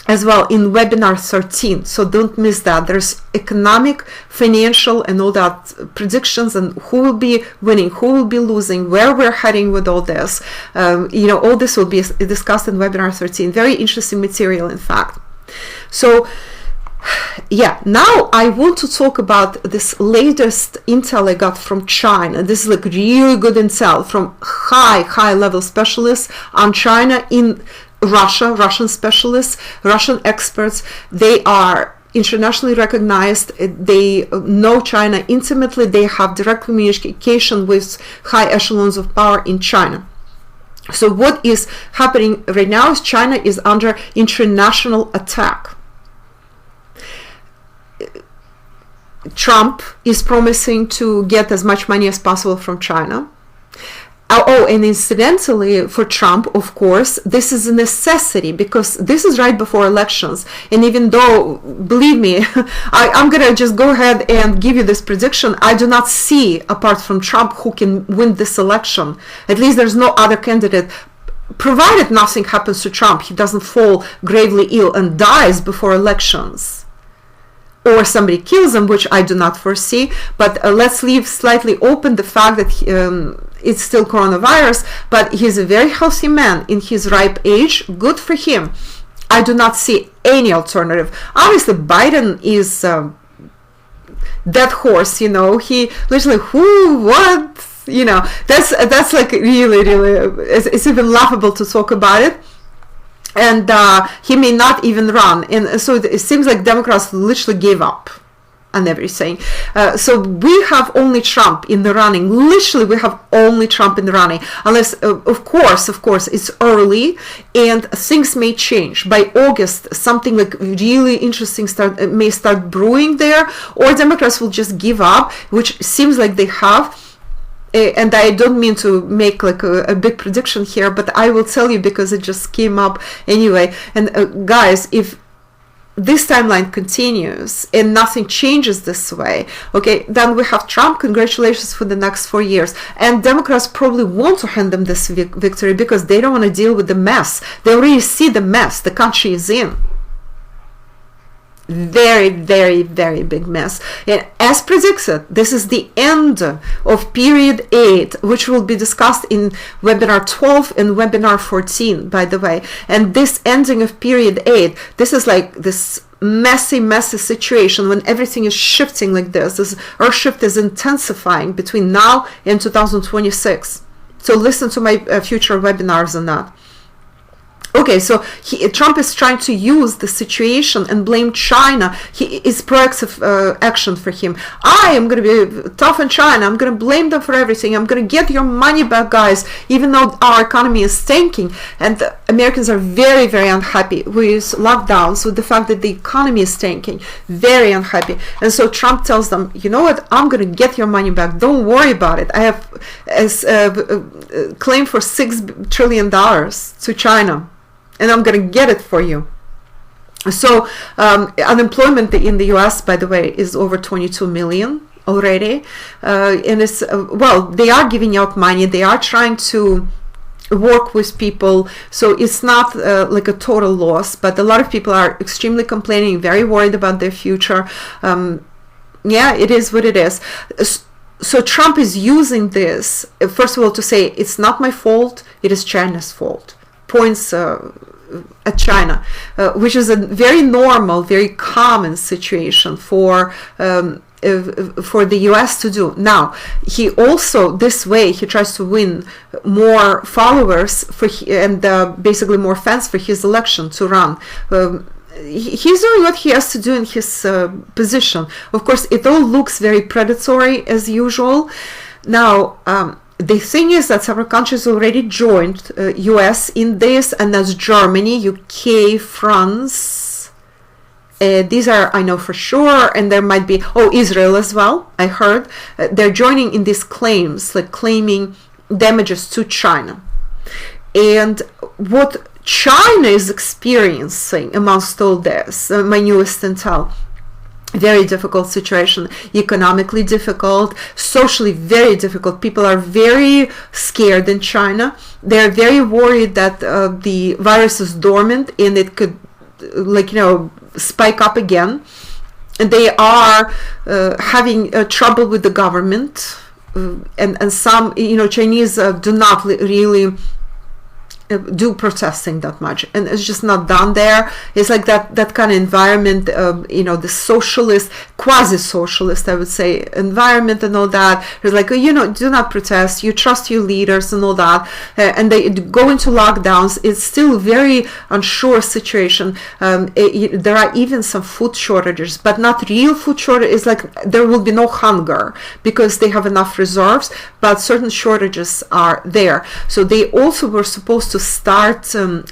as well in webinar 13, so don't miss that. There's economic, financial, and all that predictions, and who will be winning, who will be losing, where we're heading with all this. All this will be discussed in webinar 13. Very interesting material, in fact. So yeah, now I want to talk about this latest intel I got from China. This is like really good intel from high level specialists on China in Russian specialists, Russian experts. They are internationally recognized. They know China intimately. They have direct communication with high echelons of power in China. So what is happening right now is China is under international attack. Trump is promising to get as much money as possible from China. Oh, and incidentally, for Trump, of course, this is a necessity because this is right before elections. And even though, believe me, I'm going to just go ahead and give you this prediction. I do not see, apart from Trump, who can win this election. At least there's no other candidate. Provided nothing happens to Trump, he doesn't fall gravely ill and dies before elections, or somebody kills him, which I do not foresee. But let's leave slightly open the fact that it's still coronavirus, but he's a very healthy man in his ripe age. Good for him. I do not see any alternative. Obviously, Biden is dead horse, he literally, what? That's like really, it's even laughable to talk about it. And he may not even run, and so it seems like Democrats literally gave up on everything. So we have only Trump in the running. Literally, we have only Trump in the running, unless, of course, it's early, and things may change. By August, something like really interesting may start brewing there, or Democrats will just give up, which seems like they have. And I don't mean to make like a big prediction here, but I will tell you because it just came up anyway. And guys, if this timeline continues and nothing changes this way, okay, then we have Trump. Congratulations for the next 4 years. And Democrats probably want to hand them this victory because they don't want to deal with the mess. They already see the mess the country is in. Very, very, very big mess. And as predicted, this is the end of period 8, which will be discussed in webinar 12 and webinar 14, by the way. And this ending of period 8, this is like this messy situation when everything is shifting like this. This earth shift is intensifying between now and 2026. So listen to my future webinars on that. Okay, so Trump is trying to use the situation and blame China. It's proactive action for him. I am going to be tough on China. I'm going to blame them for everything. I'm going to get your money back, guys, even though our economy is tanking. And Americans are very, very unhappy with lockdowns, with the fact that the economy is tanking. Very unhappy. And so Trump tells them, you know what? I'm going to get your money back. Don't worry about it. I have claim for $6 trillion to China. And I'm going to get it for you. So unemployment in the US, by the way, is over 22 million already. And it's, they are giving out money. They are trying to work with people. So it's not like a total loss, but a lot of people are extremely complaining, very worried about their future. Yeah, it is what it is. So Trump is using this, first of all, to say it's not my fault, it is China's fault. Points at China, which is a very normal, very common situation for the US to do. Now, he also, this way, he tries to win more followers and basically more fans for his election to run. He's doing what he has to do in his position. Of course, it all looks very predatory as usual. Now, the thing is that several countries already joined US in this, and that's Germany, UK, France. These are, I know for sure, and there might be, Israel as well, I heard. They're joining in these claims, like claiming damages to China. And what China is experiencing amongst all this, my newest intel, very difficult situation, economically difficult, socially very difficult. People are very scared in China. They're very worried that the virus is dormant and it could spike up again. And they are having trouble with the government, and some Chinese do not really do protesting that much, and it's just not done there. It's like that kind of environment, the socialist, quasi-socialist, I would say, environment and all that. It's like, do not protest, you trust your leaders and all that, and they go into lockdowns. It's still very unsure situation. There are even some food shortages, but not real food shortage. It's like there will be no hunger because they have enough reserves, but certain shortages are there. So they also were supposed to start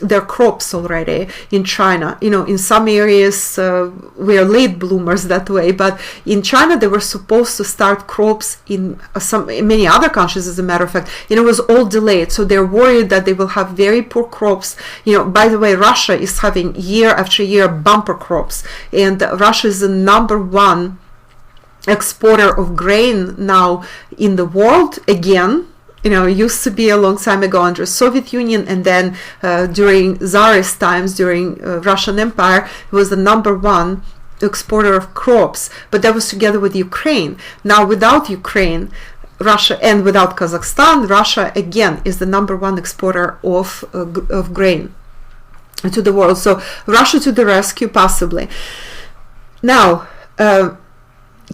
their crops already in China. In some areas we are late bloomers that way, but in China they were supposed to start crops in many other countries, as a matter of fact. It was all delayed, so they're worried that they will have very poor crops. By the way, Russia is having year after year bumper crops, and Russia is the #1 exporter of grain now in the world again. It used to be a long time ago under Soviet Union, and then during Tsarist times, during Russian Empire, it was the #1 exporter of crops, but that was together with Ukraine. Now, without Ukraine, Russia, and without Kazakhstan, Russia again is the #1 exporter of grain to the world. So Russia to the rescue, possibly. Now,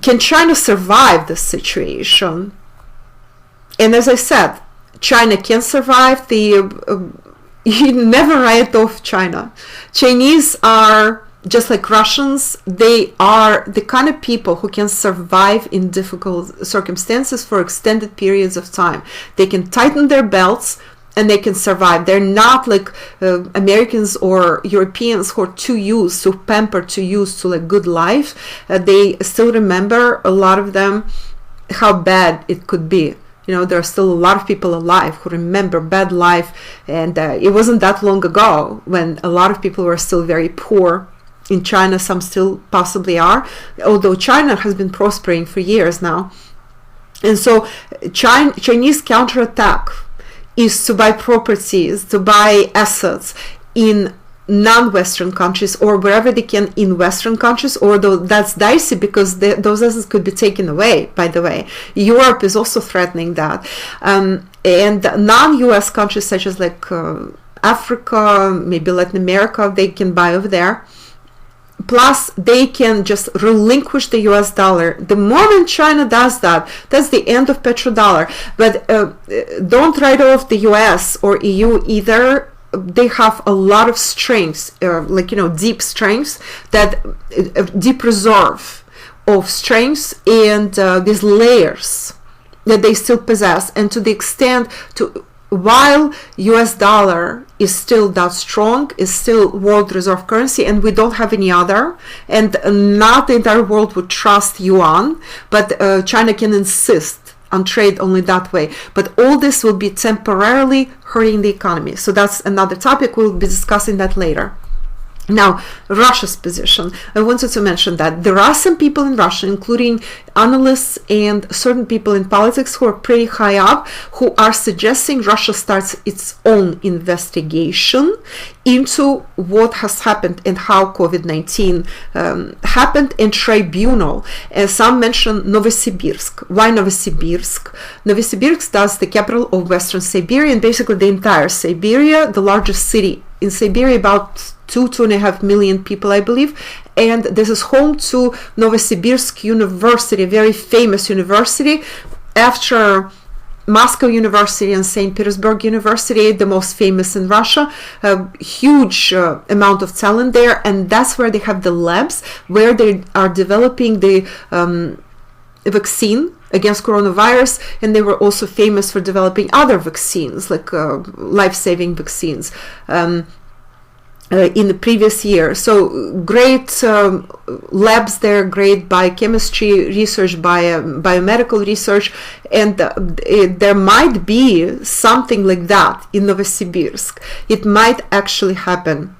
can China survive this situation? And as I said, China can survive. You never write off China. Chinese are just like Russians. They are the kind of people who can survive in difficult circumstances for extended periods of time. They can tighten their belts and they can survive. They're not like Americans or Europeans who are too used, too pampered, too used to like good life. They still remember, a lot of them, how bad it could be. There are still a lot of people alive who remember bad life, and it wasn't that long ago when a lot of people were still very poor. In China, some still possibly are, although China has been prospering for years now. And so Chinese counterattack is to buy properties, to buy assets in non-Western countries, or wherever they can in Western countries, although that's dicey because those assets could be taken away, by the way. Europe is also threatening that. And non-US countries such as like Africa, maybe Latin America, they can buy over there. Plus, they can just relinquish the US dollar. The moment China does that, that's the end of petrodollar. But don't write off the US or EU either. They have a lot of strengths, deep strengths, deep reserve of strengths, and these layers that they still possess. And to the extent while US dollar is still that strong, is still world reserve currency, and we don't have any other, and not the entire world would trust yuan, but China can insist on trade only that way. But all this will be temporarily hurting the economy. So that's another topic. We'll be discussing that later. Now, Russia's position. I wanted to mention that there are some people in Russia, including analysts and certain people in politics who are pretty high up, who are suggesting Russia starts its own investigation into what has happened and how COVID-19 happened, and tribunal. Some mention Novosibirsk. Why Novosibirsk? Novosibirsk, that's the capital of Western Siberia, and basically the entire Siberia, the largest city in Siberia, about 2.5 million people, I believe, and this is home to Novosibirsk University, a very famous university. After Moscow University and St. Petersburg University, the most famous in Russia, a huge amount of talent there, and that's where they have the labs where they are developing the vaccine against coronavirus, and they were also famous for developing other vaccines, like life-saving vaccines. In the previous year. So great labs there, great biochemistry research, biomedical research, and there might be something like that in Novosibirsk. It might actually happen.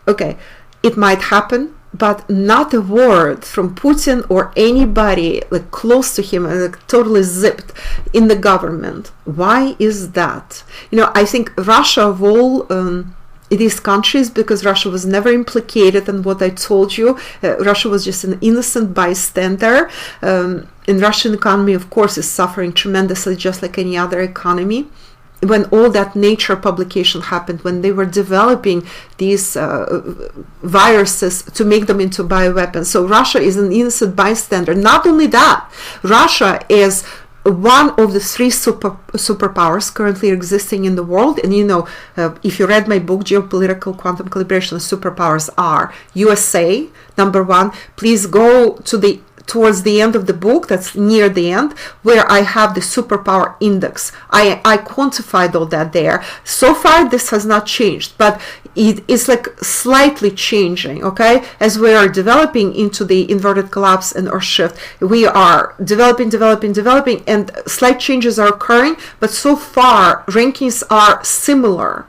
Okay, it might happen, but not a word from Putin or anybody like close to him, like totally zipped in the government. Why is that? I think Russia of all these countries, because Russia was never implicated in what I told you. Russia was just an innocent bystander. And Russian economy, of course, is suffering tremendously, just like any other economy. When all that Nature publication happened, when they were developing these viruses to make them into bioweapons. So Russia is an innocent bystander. Not only that, Russia is one of the three superpowers currently existing in the world. And you know, if you read my book, Geopolitical Quantum Calibration, superpowers are USA, number one. Please go to towards the end of the book, that's near the end, where I have the superpower index. I quantified all that there. So far, this has not changed, but it is like slightly changing, okay? As we are developing into the inverted collapse and Earth shift, we are developing, and slight changes are occurring, but so far, rankings are similar.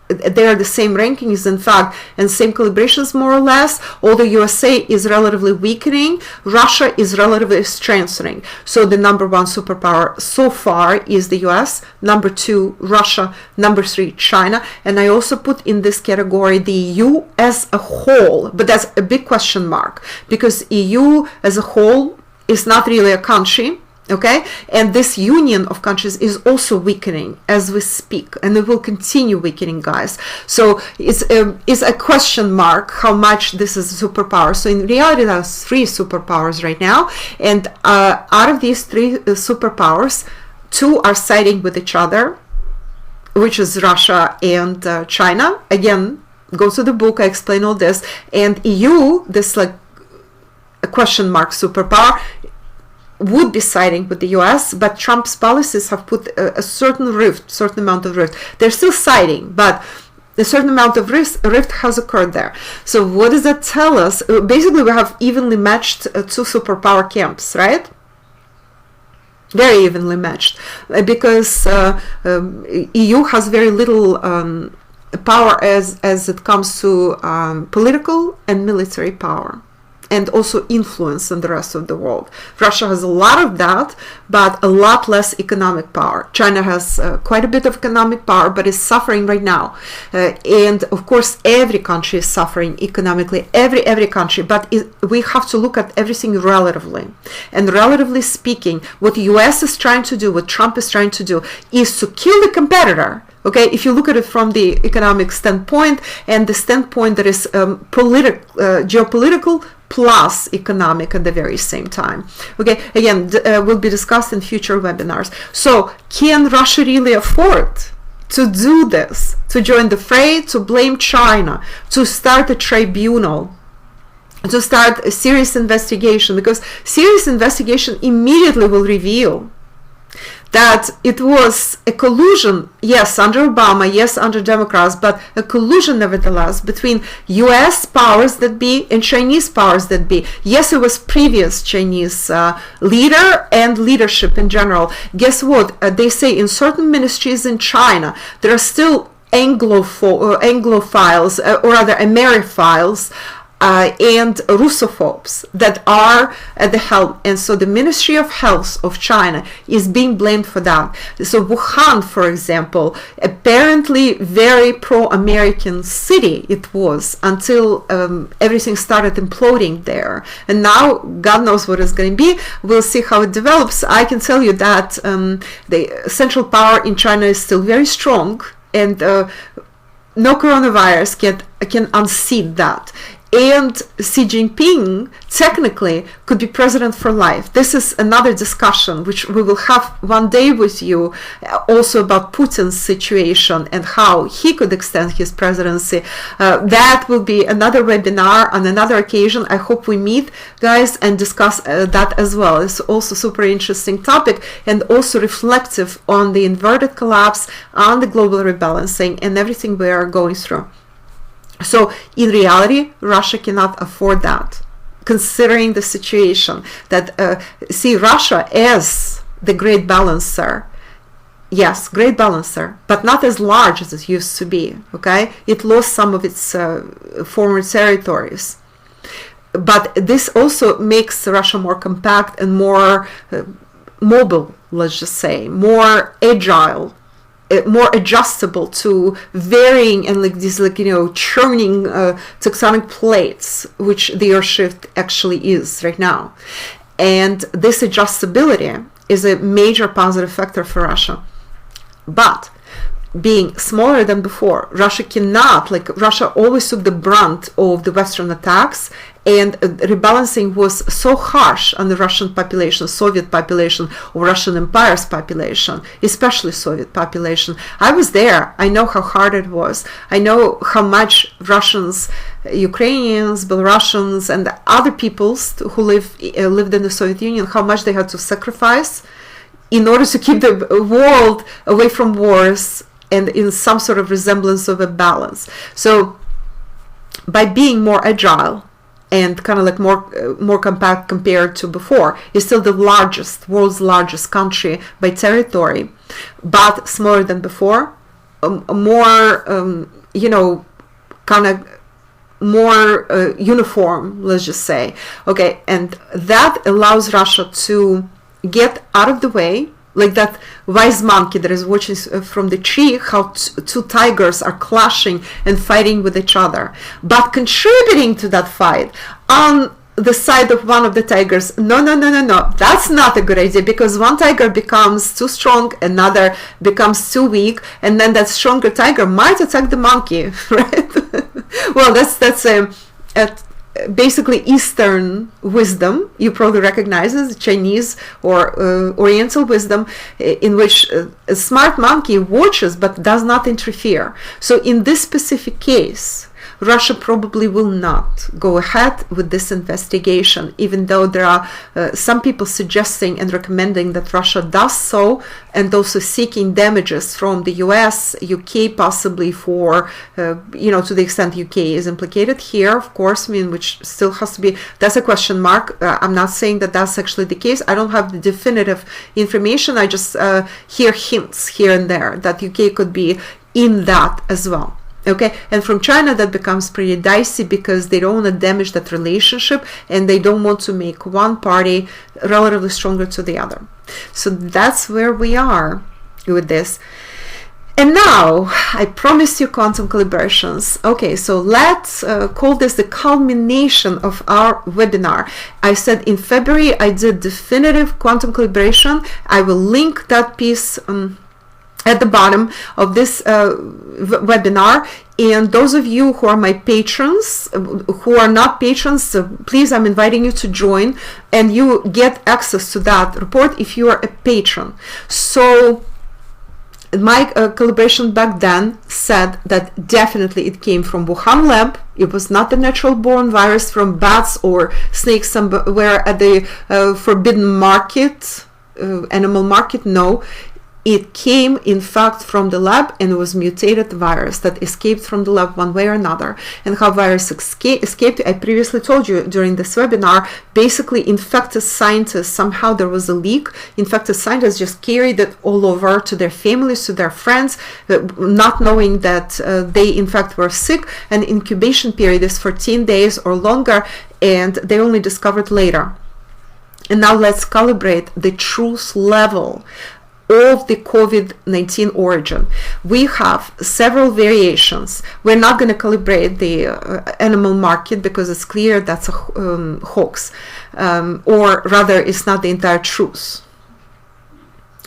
They are the same rankings, in fact, and same calibrations more or less. Although USA is relatively weakening, Russia is relatively strengthening. So the number one superpower so far is the US, number two, Russia, number three, China. And I also put in this category the EU as a whole, but that's a big question mark, because EU as a whole is not really a country. Okay, and this union of countries is also weakening as we speak, and it will continue weakening, guys. So it's a question mark how much this is a superpower. So in reality, there's three superpowers right now, and out of these three superpowers, two are siding with each other, which is Russia and China. Again, go to the book, I explain all this. And EU, this like a question mark superpower, would be siding with the US, but Trump's policies have put a certain amount of rift. They're still siding, but a certain amount of rift has occurred there. So what does that tell us? Basically, we have evenly matched two superpower camps, right? Very evenly matched, because EU has very little power as it comes to political and military power, and also influence on the rest of the world. Russia has a lot of that, but a lot less economic power. China has quite a bit of economic power, but is suffering right now. And of course, every country is suffering economically, every country, but we have to look at everything relatively. And relatively speaking, what the US is trying to do, what Trump is trying to do, is to kill the competitor. Okay, if you look at it from the economic standpoint, and the standpoint that is geopolitical plus economic at the very same time. Okay, again, will be discussed in future webinars. So, can Russia really afford to do this, to join the fray, to blame China, to start a tribunal, to start a serious investigation? Because serious investigation immediately will reveal that it was a collusion, yes, under Obama, yes, under Democrats, but a collusion nevertheless between US powers that be and Chinese powers that be. Yes, it was previous Chinese leader and leadership in general. Guess what? They say in certain ministries in China, there are still Anglophiles, or rather Ameriphiles, and Russophobes that are at the helm. And so the Ministry of Health of China is being blamed for that. So Wuhan, for example, apparently very pro-American city it was until everything started imploding there. And now God knows what it's going to be. We'll see how it develops. I can tell you that the central power in China is still very strong, and no coronavirus can unseat that. And Xi Jinping technically could be president for life. This is another discussion which we will have one day with you, also about Putin's situation and how he could extend his presidency. That will be another webinar on another occasion. I hope we meet, guys, and discuss that as well. It's also a super interesting topic, and also reflective on the inverted collapse, on the global rebalancing, and everything we are going through. So in reality, Russia cannot afford that, considering the situation that, see, Russia is the great balancer. Yes, great balancer, but not as large as it used to be, okay? It lost some of its former territories. But this also makes Russia more compact and more mobile, let's just say, more agile. more adjustable to varying and like these like, you know, churning tectonic plates, which the Earth shift actually is right now. And this adjustability is a major positive factor for Russia. But being smaller than before, Russia cannot, like Russia always took the brunt of the Western attacks, and rebalancing was so harsh on the Russian population, Soviet population, or Russian Empire's population, especially Soviet population. I was there. I know how hard it was. I know how much Russians, Ukrainians, Belarusians, and other peoples who lived in the Soviet Union, how much they had to sacrifice in order to keep the world away from wars and in some sort of resemblance of a balance. So by being more agile and kind of like more compact compared to before, is still the world's largest country by territory, but smaller than before, more you know, kind of more uniform, let's just say. Okay, and that allows Russia to get out of the way, like that wise monkey that is watching from the tree how two tigers are clashing and fighting with each other, but contributing to that fight on the side of one of the tigers. No, that's not a good idea, because one tiger becomes too strong, another becomes too weak, and then that stronger tiger might attack the monkey, right? Well, that's basically Eastern wisdom. You probably recognize it, Chinese or Oriental wisdom, in which a smart monkey watches but does not interfere. So in this specific case, Russia probably will not go ahead with this investigation, even though there are some people suggesting and recommending that Russia does so, and also seeking damages from the US, UK, possibly for, you know, to the extent UK is implicated here, of course, I mean, which still has to be, that's a question mark. I'm not saying that that's actually the case. I don't have the definitive information. I just hear hints here and there that UK could be in that as well. Okay, and from China that becomes pretty dicey, because they don't want to damage that relationship and they don't want to make one party relatively stronger to the other. So that's where we are with this. And now I promised you quantum calibrations. Okay, so let's call this the culmination of our webinar. I said in February I did definitive quantum calibration. I will link that piece at the bottom of this webinar, and those of you who are my patrons, who are not patrons, please, I'm inviting you to join, and you get access to that report if you are a patron. So my calibration back then said that definitely it came from Wuhan lab. It was not a natural born virus from bats or snakes somewhere at the forbidden market, animal market. No, it came in fact from the lab, and it was mutated virus that escaped from the lab one way or another. And how virus escaped, I previously told you during this webinar. Basically, infected scientists, somehow there was a leak. Infected scientists just carried it all over to their families, to their friends, not knowing that they in fact were sick. And incubation period is 14 days or longer, and they only discovered later. And now let's calibrate the truth level of the COVID-19 origin. We have several variations. We're not going to calibrate the animal market because it's clear that's a hoax, or rather it's not the entire truth.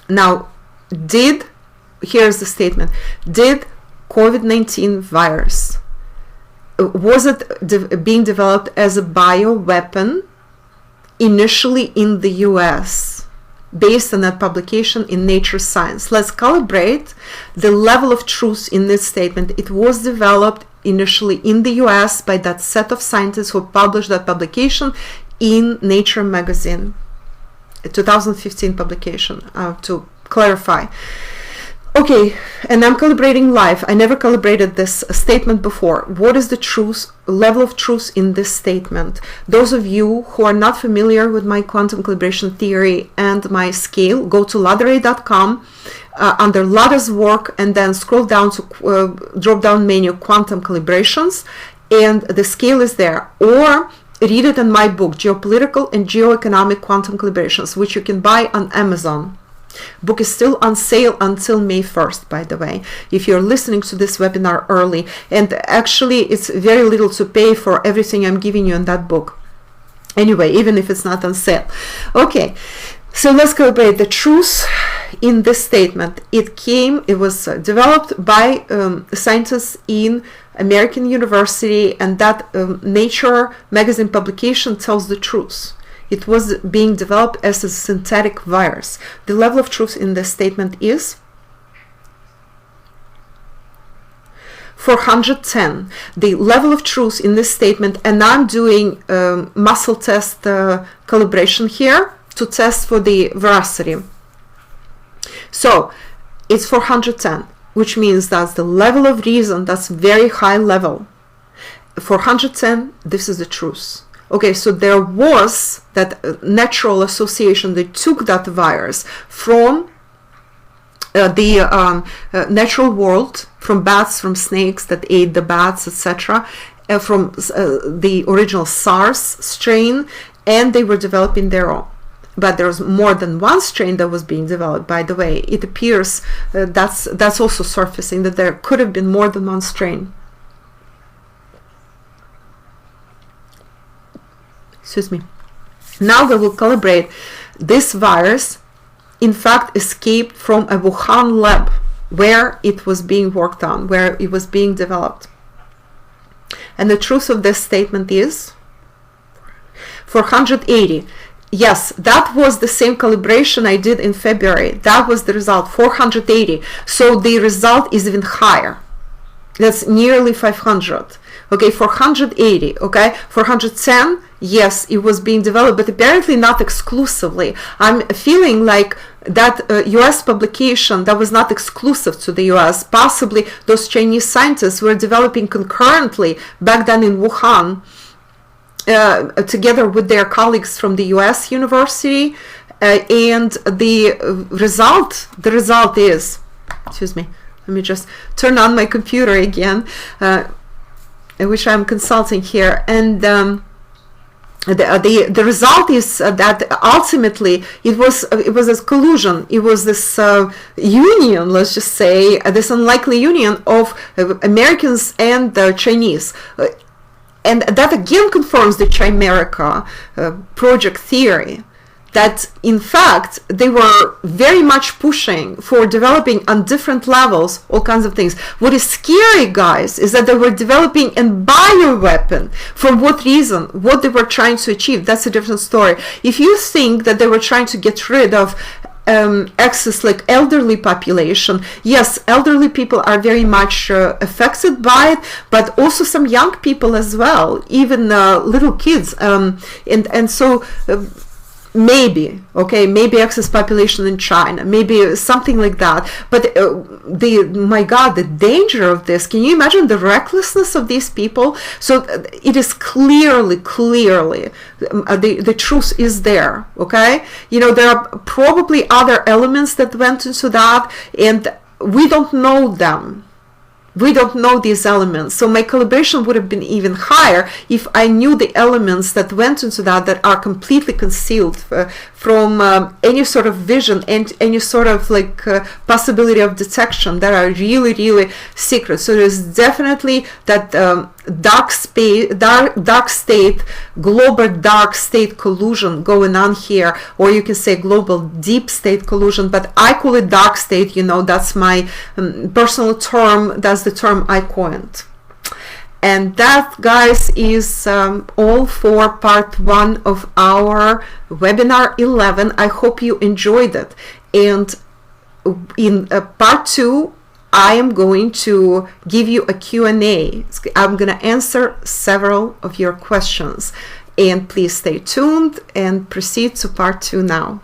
Now, here's the statement, did COVID-19 virus, was it being developed as a bioweapon initially in the US? Based on that publication in Nature Science. Let's calibrate the level of truth in this statement. It was developed initially in the US by that set of scientists who published that publication in Nature magazine, a 2015 publication, to clarify. Okay, and I'm calibrating live. I never calibrated this statement before. What is the truth, level of truth in this statement? Those of you who are not familiar with my quantum calibration theory and my scale, go to ladaray.com under Lada's work, and then scroll down to drop down menu quantum calibrations, and the scale is there. Or read it in my book, Geopolitical and Geoeconomic Quantum Calibrations, which you can buy on Amazon. Book is still on sale until May 1st, by the way, if you're listening to this webinar early. And actually, it's very little to pay for everything I'm giving you in that book. Anyway, even if it's not on sale. Okay, so let's calibrate the truth in this statement. It was developed by scientists in American University, and that Nature magazine publication tells the truth. It was being developed as a synthetic virus. The level of truth in this statement is 410. The level of truth in this statement, and I'm doing muscle test calibration here to test for the veracity. So it's 410, which means that's the level of reason, that's very high level. 410, this is the truth. Okay, so there was that natural association. They took that virus from the natural world, from bats, from snakes that ate the bats, etc., from the original SARS strain, and they were developing their own. But there's more than one strain that was being developed, by the way. It appears that's also surfacing, that there could have been more than one strain. Excuse me. Now we will calibrate. This virus, in fact, escaped from a Wuhan lab where it was being worked on, where it was being developed. And the truth of this statement is 480. Yes, that was the same calibration I did in February. That was the result, 480. So the result is even higher. That's nearly 500. Okay, 480. Okay, 410. Yes, it was being developed, but apparently not exclusively. I'm feeling like that US publication that was not exclusive to the US. Possibly those Chinese scientists were developing concurrently back then in Wuhan, together with their colleagues from the US university, and the result is, excuse me, let me just turn on my computer again, which I'm consulting here, and the result is that ultimately it was this collusion. It was this union, let's just say, this unlikely union of Americans and Chinese. And that again confirms the Chimerica project theory, that in fact they were very much pushing for developing on different levels all kinds of things. What is scary, guys, is that they were developing a bioweapon. For what reason? What they were trying to achieve, that's a different story. If you think that they were trying to get rid of access, like elderly population, yes, elderly people are very much affected by it, but also some young people as well, even little kids, and so maybe, okay, maybe excess population in China, maybe something like that. But my God, the danger of this, can you imagine the recklessness of these people? So it is clearly, the truth is there, okay? You know, there are probably other elements that went into that, and we don't know them. We don't know these elements. So my calibration would have been even higher if I knew the elements that went into that are completely concealed from any sort of vision and any sort of like possibility of detection, that are really secret. So there's definitely that dark state, global dark state collusion going on here, or you can say global deep state collusion, but I call it dark state. You know, that's my personal term. That's the term I coined. And that, guys, is all for part 1 of our webinar 11. I hope you enjoyed it. And in part 2, I am going to give you a Q&A. I'm going to answer several of your questions. And please stay tuned and proceed to part 2 now.